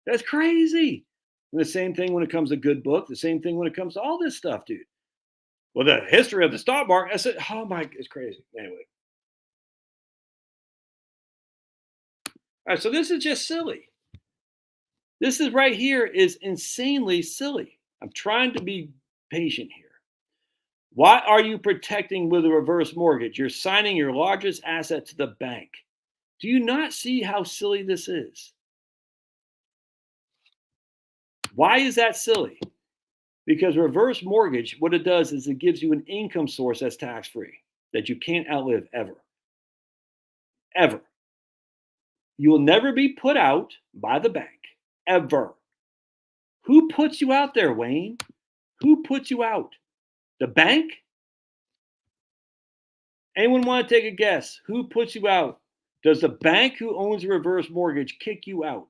That's crazy. And the same thing when it comes to good book. The same thing when it comes to all this stuff, dude. Well, the history of the stock market, I said, oh my, it's crazy. Anyway. All right, so this is just silly. This is right here is insanely silly. I'm trying to be patient here. Why are you protecting with a reverse mortgage? You're signing your largest asset to the bank. Do you not see how silly this is? Why is that silly? Because reverse mortgage, what it does is it gives you an income source that's tax-free that you can't outlive ever. Ever. You will never be put out by the bank. Ever. Who puts you out there, Wayne? Who puts you out? The bank? Anyone want to take a guess? Who puts you out? Does the bank who owns a reverse mortgage kick you out?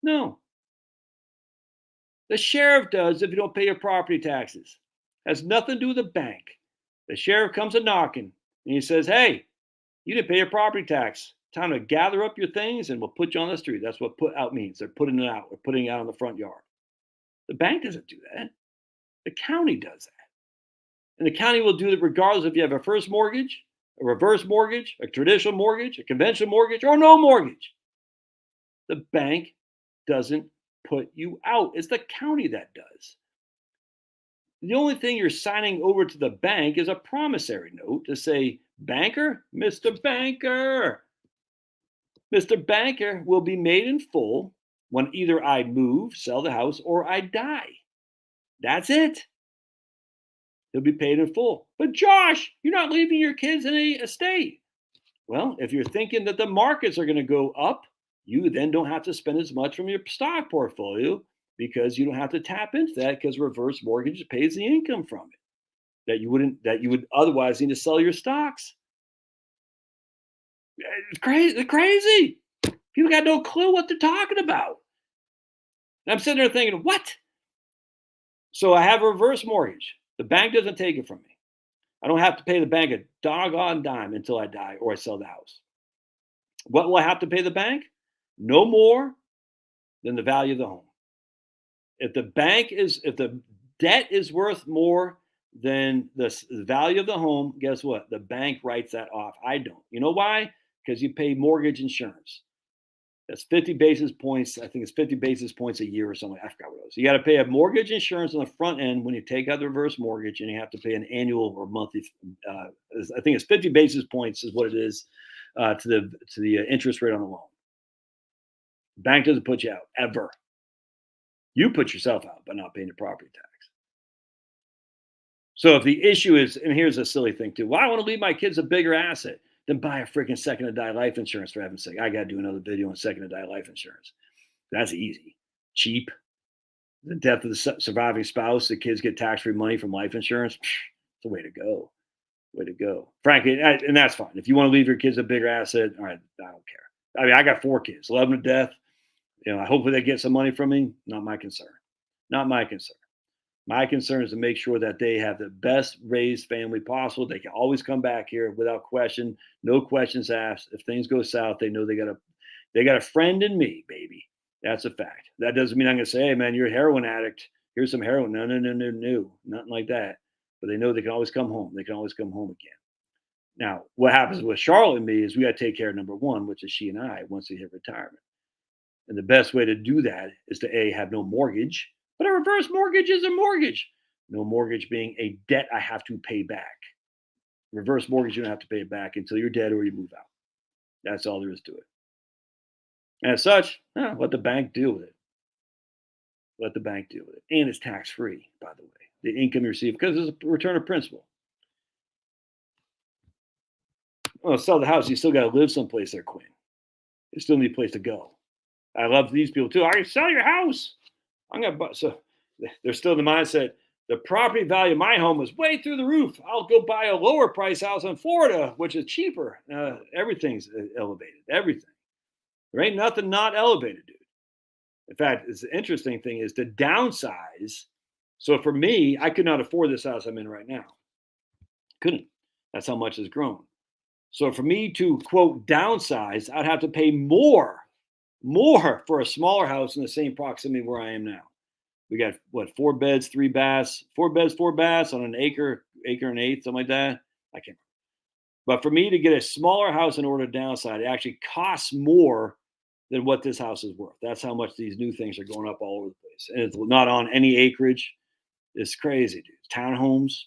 No. The sheriff does if you don't pay your property taxes. Has nothing to do with the bank. The sheriff comes a knocking and he says, hey, you didn't pay your property tax. Time to gather up your things and we'll put you on the street. That's what put out means. They're putting it out. We're putting it out in the front yard. The bank doesn't do that. The county does that. And the county will do it regardless if you have a first mortgage, a reverse mortgage, a traditional mortgage, a conventional mortgage, or no mortgage. The bank doesn't put you out. It's the county that does. The only thing you're signing over to the bank is a promissory note to say, banker, Mr. Banker, Mr. Banker will be made in full when either I move, sell the house, or I die. That's it. He'll be paid in full. But Josh, you're not leaving your kids in a estate. Well, if you're thinking that the markets are going to go up, you then don't have to spend as much from your stock portfolio because you don't have to tap into that because reverse mortgage pays the income from it that you would otherwise need to sell your stocks. It's crazy. It's crazy. People got no clue what they're talking about. And I'm sitting there thinking, what? So I have a reverse mortgage. The bank doesn't take it from me. I don't have to pay the bank a doggone dime until I die or I sell the house. What will I have to pay the bank? No more than the value of the home. If the debt is worth more than the value of the home, guess what? The bank writes that off. I don't. You know why? Because you pay mortgage insurance. That's 50 basis points. I think it's 50 basis points a year or something. I forgot what it was. You got to pay a mortgage insurance on the front end when you take out the reverse mortgage, and you have to pay an annual or monthly. I think it's 50 basis points is what it is to the interest rate on the loan. The bank doesn't put you out ever. You put yourself out by not paying the property tax. So if the issue is, and here's a silly thing too, well, I want to leave my kids a bigger asset. Then buy a freaking second to die life insurance for heaven's sake. I got to do another video on second to die life insurance. That's easy, cheap. The death of the surviving spouse, the kids get tax-free money from life insurance. It's the way to go. Way to go. Frankly, and that's fine. If you want to leave your kids a bigger asset, all right, I don't care. I mean, I got 4 kids, love them to death. You know, hopefully they get some money from me. Not my concern. Not my concern. My concern is to make sure that they have the best raised family possible. They can always come back here without question, no questions asked. If things go south, they know they got a friend in me, baby. That's a fact. That doesn't mean I'm going to say, hey, man, you're a heroin addict. Here's some heroin. No, nothing like that. But they know they can always come home. They can always come home again. Now, what happens with Charlotte and me is we got to take care of number one, which is she and I once we hit retirement. And the best way to do that is to have no mortgage. But a reverse mortgage is a mortgage. No mortgage being a debt I have to pay back. Reverse mortgage, you don't have to pay it back until you're dead or you move out. That's all there is to it. And as such, let the bank deal with it. Let the bank deal with it. And it's tax free, by the way. The income you receive, because it's a return of principal. Well, sell the house, you still got to live someplace there, Quinn. You still need a place to go. I love these people too. I can sell your house. I'm gonna buy. So they're still in the mindset. The property value of my home is way through the roof. I'll go buy a lower price house in Florida, which is cheaper. Everything's elevated. Everything. There ain't nothing not elevated, dude. In fact, it's the interesting thing is to downsize. So for me, I could not afford this house I'm in right now. Couldn't. That's how much it's grown. So for me to quote downsize, I'd have to pay more for a smaller house in the same proximity where I am now. We got what, 4 beds, 3 baths, 4 beds, 4 baths on an acre and eighth, something like that. I can't. But for me to get a smaller house in order to downsize, it actually costs more than what this house is worth. That's how much these new things are going up all over the place. And it's not on any acreage. It's crazy, dude. Townhomes.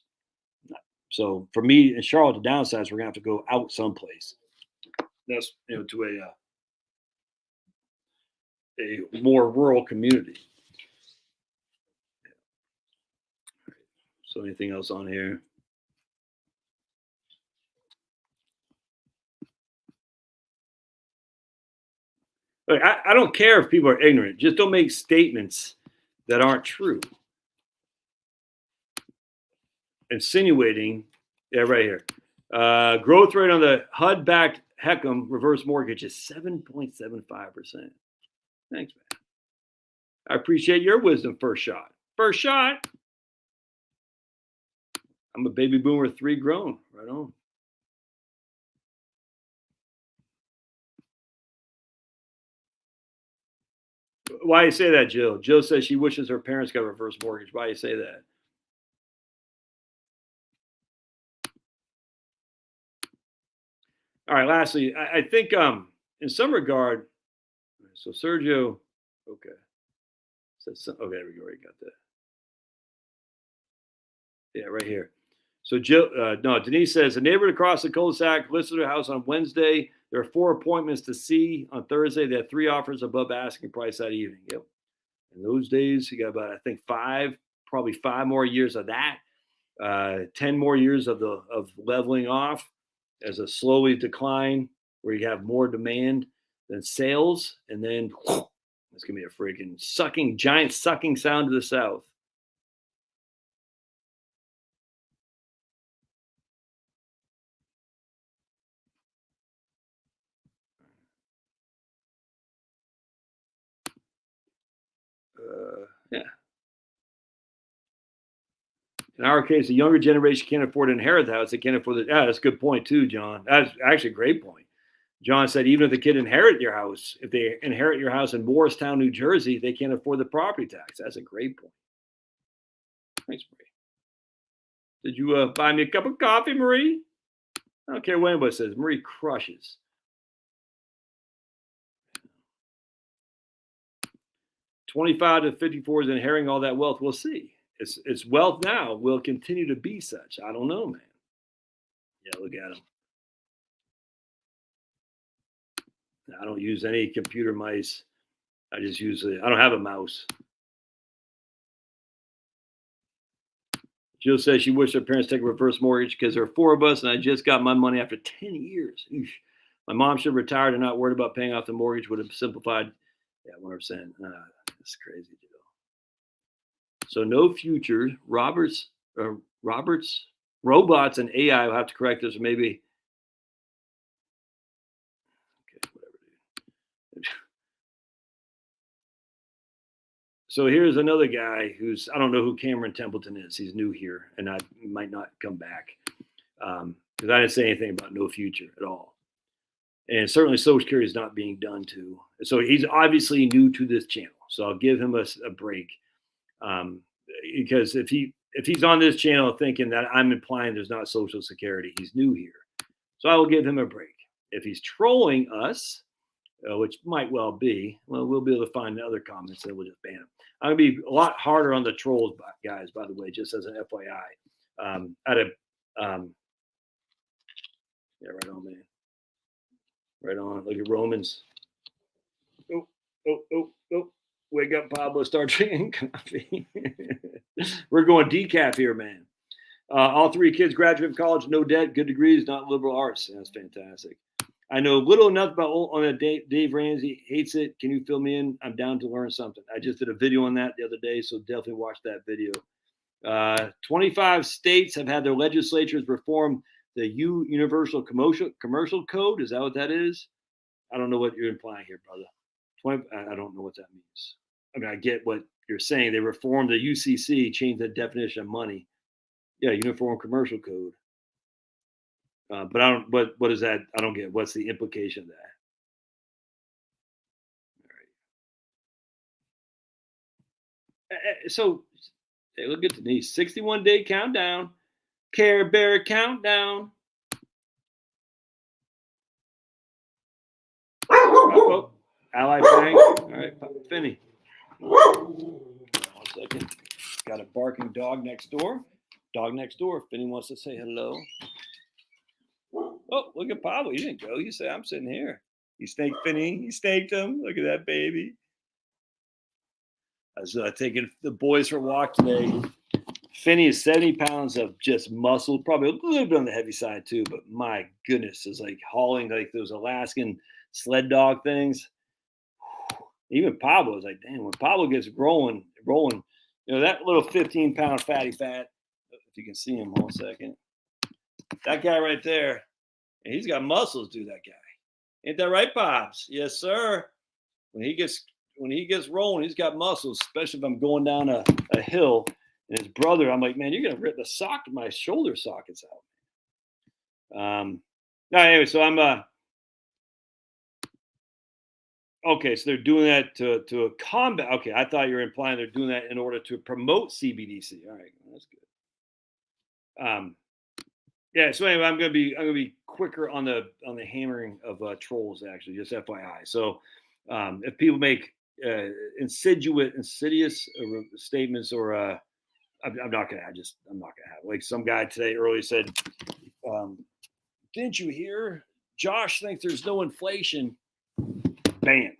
So for me in Charlotte to downsize, we're gonna have to go out someplace. That's to a more rural community. So anything else on here? Look, I don't care if people are ignorant. Just don't make statements that aren't true. Insinuating, yeah, right here. Growth rate on the HUD-backed HECM reverse mortgage is 7.75%. Thanks, man. I appreciate your wisdom. First shot. First shot. I'm a baby boomer 3 grown. Right on. Why do you say that, Jill? Jill says she wishes her parents got a reverse mortgage. Why do you say that? All right. Lastly, I think in some regard, so Sergio, okay. Okay, there we go. Already got that. Yeah, right here. So Jill, no, Denise says a neighborhood across the cul-de-sac listed their house on Wednesday. There are 4 appointments to see on Thursday. They had 3 offers above asking price that evening. Yep. In those days, you got about, I think, probably 5 more years of that. 10 more years of leveling off as a slowly decline where you have more demand than sales, and then it's gonna be a freaking giant sucking sound to the south. Yeah. In our case, the younger generation can't afford to inherit the house. They can't afford it. Yeah, that's a good point too, John. That's actually a great point. John said, even if the kid inherit your house, if they inherit your house in Morristown, New Jersey, they can't afford the property tax. That's a great point. Thanks, Marie. Did you buy me a cup of coffee, Marie? I don't care what anybody says. Marie crushes. 25 to 54 is inheriting all that wealth. We'll see. It's wealth now. Will continue to be such. I don't know, man. Yeah, look at him. I don't use any computer mice. I just use I don't have a mouse. Jill says she wished her parents take a reverse mortgage because there are 4 of us and I just got my money after 10 years. Oof. My mom should have retired and not worried about paying off the mortgage. Would have simplified. Yeah, 100%. That's crazy, Jill. So no future. Robots, and AI will have to correct this, or maybe. Okay, whatever, dude. So here's another guy who's, I don't know who Cameron Templeton is. He's new here, and I might not come back because I didn't say anything about no future at all. And certainly Social Security is not being done to. So he's obviously new to this channel. So I'll give him a break because if he's on this channel thinking that I'm implying there's not Social Security, he's new here. So I will give him a break. If he's trolling us, which might well be, well, we'll be able to find the other comments and we'll just ban him. I'm going to be a lot harder on the trolls, guys, by the way, just as an FYI. Yeah, right on, man. Right on. Look at Romans. Oh. Wake up, Pablo. Start drinking coffee. We're going decaf here, man. All three kids graduated from college, no debt, good degrees, not liberal arts. That's fantastic. I know little enough about on a Dave Ramsey hates it. Can you fill me in? I'm down to learn something. I just did a video on that the other day, so definitely watch that video. 25 states have had their legislatures reform the Universal Commercial Code. Is that what that is? I don't know what you're implying here, brother. I don't know what that means. I mean, I get what you're saying. They reformed the UCC, changed the definition of money. Yeah, Uniform Commercial Code. But I don't. What is that? I don't get. What's the implication of that? All right. So, hey, look at Denise. 61-day countdown. Care Bear countdown. Oh, Ally Bank. All right, Finney. 1 second. Got a barking dog next door. Dog next door. Finney wants to say hello. Oh, look at Pablo. You didn't go. You say, I'm sitting here. You snaked Finney. You snaked him. Look at that baby. I was taking the boys for a walk today. Finney is 70 pounds of just muscle, probably a little bit on the heavy side too, but my goodness, is like hauling like those Alaskan sled dog things. Even Pablo was like, damn, when Pablo gets rolling, that little 15-pound fatty fat, if you can see him, 1 second. That guy right there, he's got muscles, dude, that guy. Ain't that right, Pops? Yes, sir. When he gets rolling, he's got muscles, especially if I'm going down a hill. And his brother, I'm like, man, you're going to rip my shoulder sockets out. No, anyway, so I'm, okay, so they're doing that to combat. Okay, I thought you were implying they're doing that in order to promote CBDC. All right, that's good. Yeah, so anyway, I'm gonna be quicker on the hammering of trolls. Actually, just FYI. So if people make insidious statements, or I'm not gonna have. Like some guy today earlier said, didn't you hear? Josh thinks there's no inflation. Ban.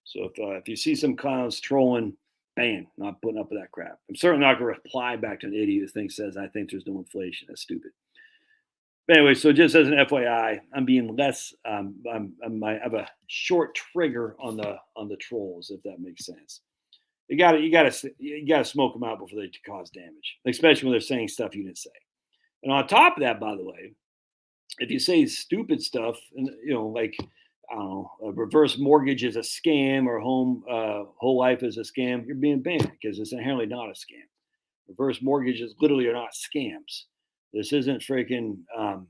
So if you see some clowns trolling, ban, not putting up with that crap. I'm certainly not going to reply back to an idiot who says I think there's no inflation. That's stupid. But anyway, so just as an FYI, I'm being less. I have a short trigger on the trolls, if that makes sense. You got to smoke them out before they cause damage, especially when they're saying stuff you didn't say. And on top of that, by the way, if you say stupid stuff, and like, I don't know, a reverse mortgage is a scam, or whole life is a scam, you're being banned because it's inherently not a scam. Reverse mortgages literally are not scams. This isn't freaking. Of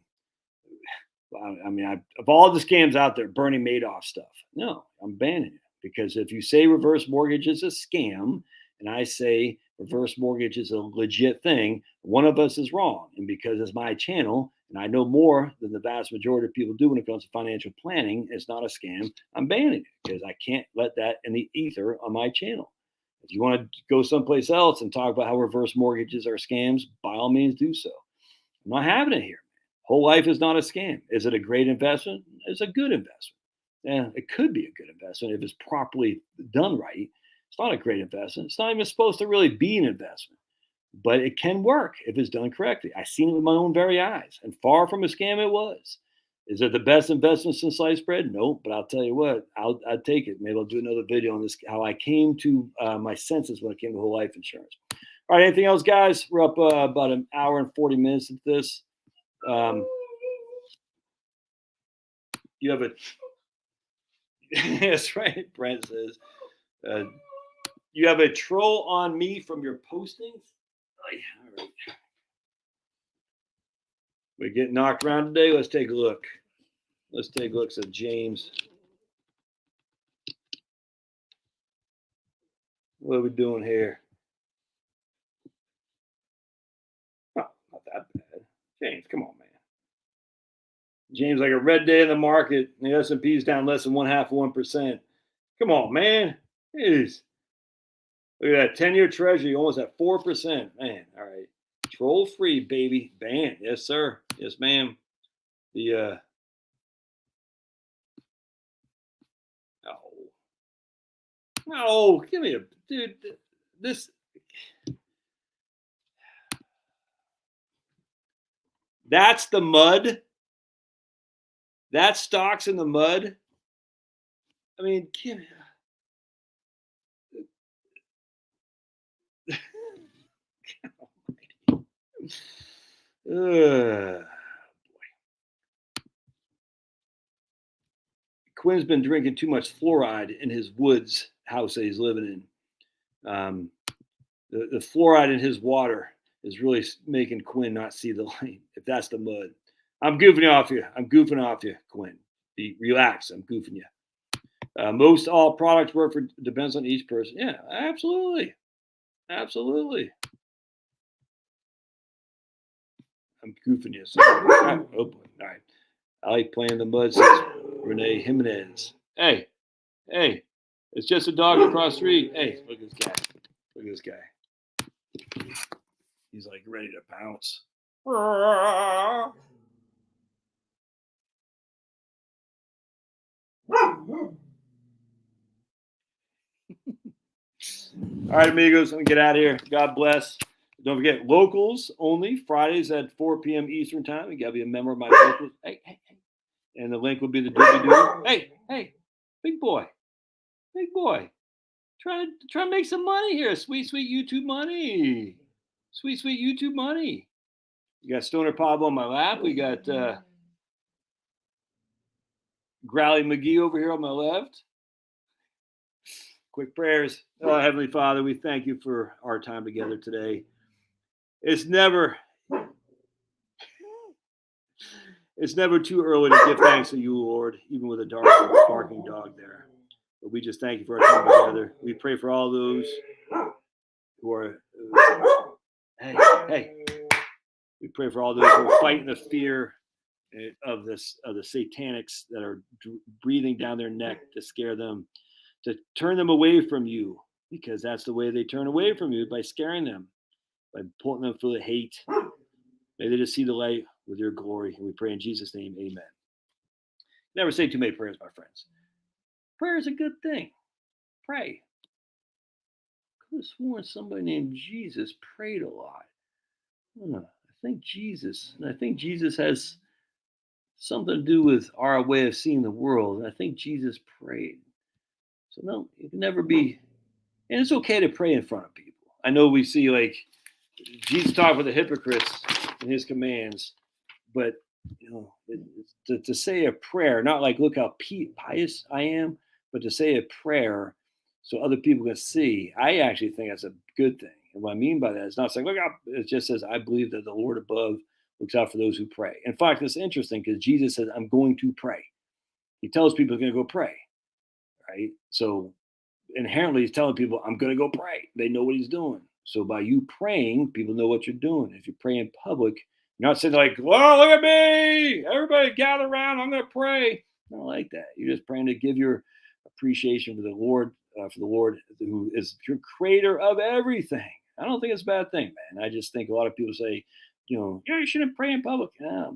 all the scams out there, Bernie Madoff stuff. No, I'm banning it, because if you say reverse mortgage is a scam, and I say reverse mortgage is a legit thing, one of us is wrong. And because it's my channel, and I know more than the vast majority of people do when it comes to financial planning, it's not a scam. I'm banning it because I can't let that in the ether on my channel. If you want to go someplace else and talk about how reverse mortgages are scams, by all means do so. I'm not having it here. Whole life is not a scam. Is it a great investment? It's a good investment. Yeah, it could be a good investment if it's properly done right. It's not a great investment. It's not even supposed to really be an investment, but it can work if it's done correctly. I've seen it with my own very eyes, and far from a scam it was. Is it the best investment since sliced bread? No, but I'll tell you what, I'd take it. Maybe I'll do another video on this, how I came to my senses when it came to whole life insurance. All right, anything else, guys? We're up about an hour and 40 minutes into this. You have a that's right, Brent says. You have a troll on me from your postings? All right. We get knocked around today. Let's take a look. Said James. What are we doing here? Oh, not that bad. James, come on, man. James, like a red day in the market, and the S&P's down less than 0.5%. Come on, man. Jeez. Look at that 10-year treasury, almost at 4%. Man, all right. Troll free, baby. Ban. Yes, sir. Yes, ma'am. The No, give me a dude. This that's the mud. That stock's in the mud. I mean, give me. Ugh. Quinn's been drinking too much fluoride in his woods house that he's living in. The fluoride in his water is really making Quinn not see the light, if that's the mud. I'm goofing off you. I'm goofing off you, Quinn. Relax. I'm goofing you. Most all products work for depends on each person. Yeah, absolutely. Absolutely. I'm goofing you. So, oh boy. All right. I like playing the mud, says Renee Jimenez. Hey, it's just a dog across the street. Hey, look at this guy. Look at this guy. He's like ready to pounce. All right, amigos, let me get out of here. God bless. Don't forget, locals only, Fridays at 4 p.m. Eastern time. You got to be a member of my locals. Hey. And the link will be the doobie-doo. Hey, big boy. Trying to make some money here. Sweet YouTube money. Sweet YouTube money. You got Stoner Pablo on my lap. We got Growly McGee over here on my left. Quick prayers. Oh, Heavenly Father, we thank you for our time together today. It's never too early to give thanks to you, Lord, even with a barking dog there. But we just thank you for our time together. We pray for all those who are, hey. We pray for all those who are fighting the fear of the satanics that are breathing down their neck to scare them, to turn them away from you, because that's the way they turn away from you, by scaring them, by pulling them full of hate. May they just see the light with your glory. And we pray in Jesus' name, amen. Never say too many prayers, my friends. Prayer is a good thing. Pray. I could have sworn somebody named Jesus prayed a lot. I think Jesus has something to do with our way of seeing the world. And I think Jesus prayed. So no, it can never be, and it's okay to pray in front of people. I know we see like Jesus talked with the hypocrites in his commands, but to say a prayer, not like look how pious I am, but to say a prayer so other people can see. I actually think that's a good thing. And what I mean by that is not saying look out. It just says I believe that the Lord above looks out for those who pray. In fact, it's interesting because Jesus says I'm going to pray. He tells people he's going to go pray, right? So inherently he's telling people I'm going to go pray. They know what he's doing. So by you praying, people know what you're doing. If you pray in public, you're not saying like, "Well, look at me! Everybody gather around. I'm going to pray." Not like that. You're just praying to give your appreciation for the Lord, who is your creator of everything. I don't think it's a bad thing, man. I just think a lot of people say, you shouldn't pray in public.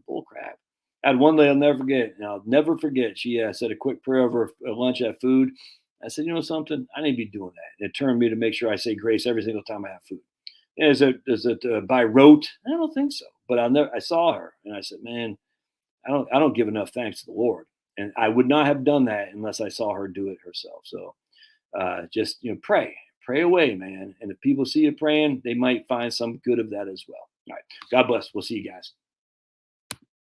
Bull crap. I had one lady I'll never forget. She said a quick prayer over lunch at food. I said, something? I need to be doing that. And it turned me to make sure I say grace every single time I have food. Is it by rote? I don't think so. But I saw her and I said, man, I don't give enough thanks to the Lord. And I would not have done that unless I saw her do it herself. So just pray away, man. And if people see you praying, they might find some good of that as well. All right. God bless. We'll see you guys.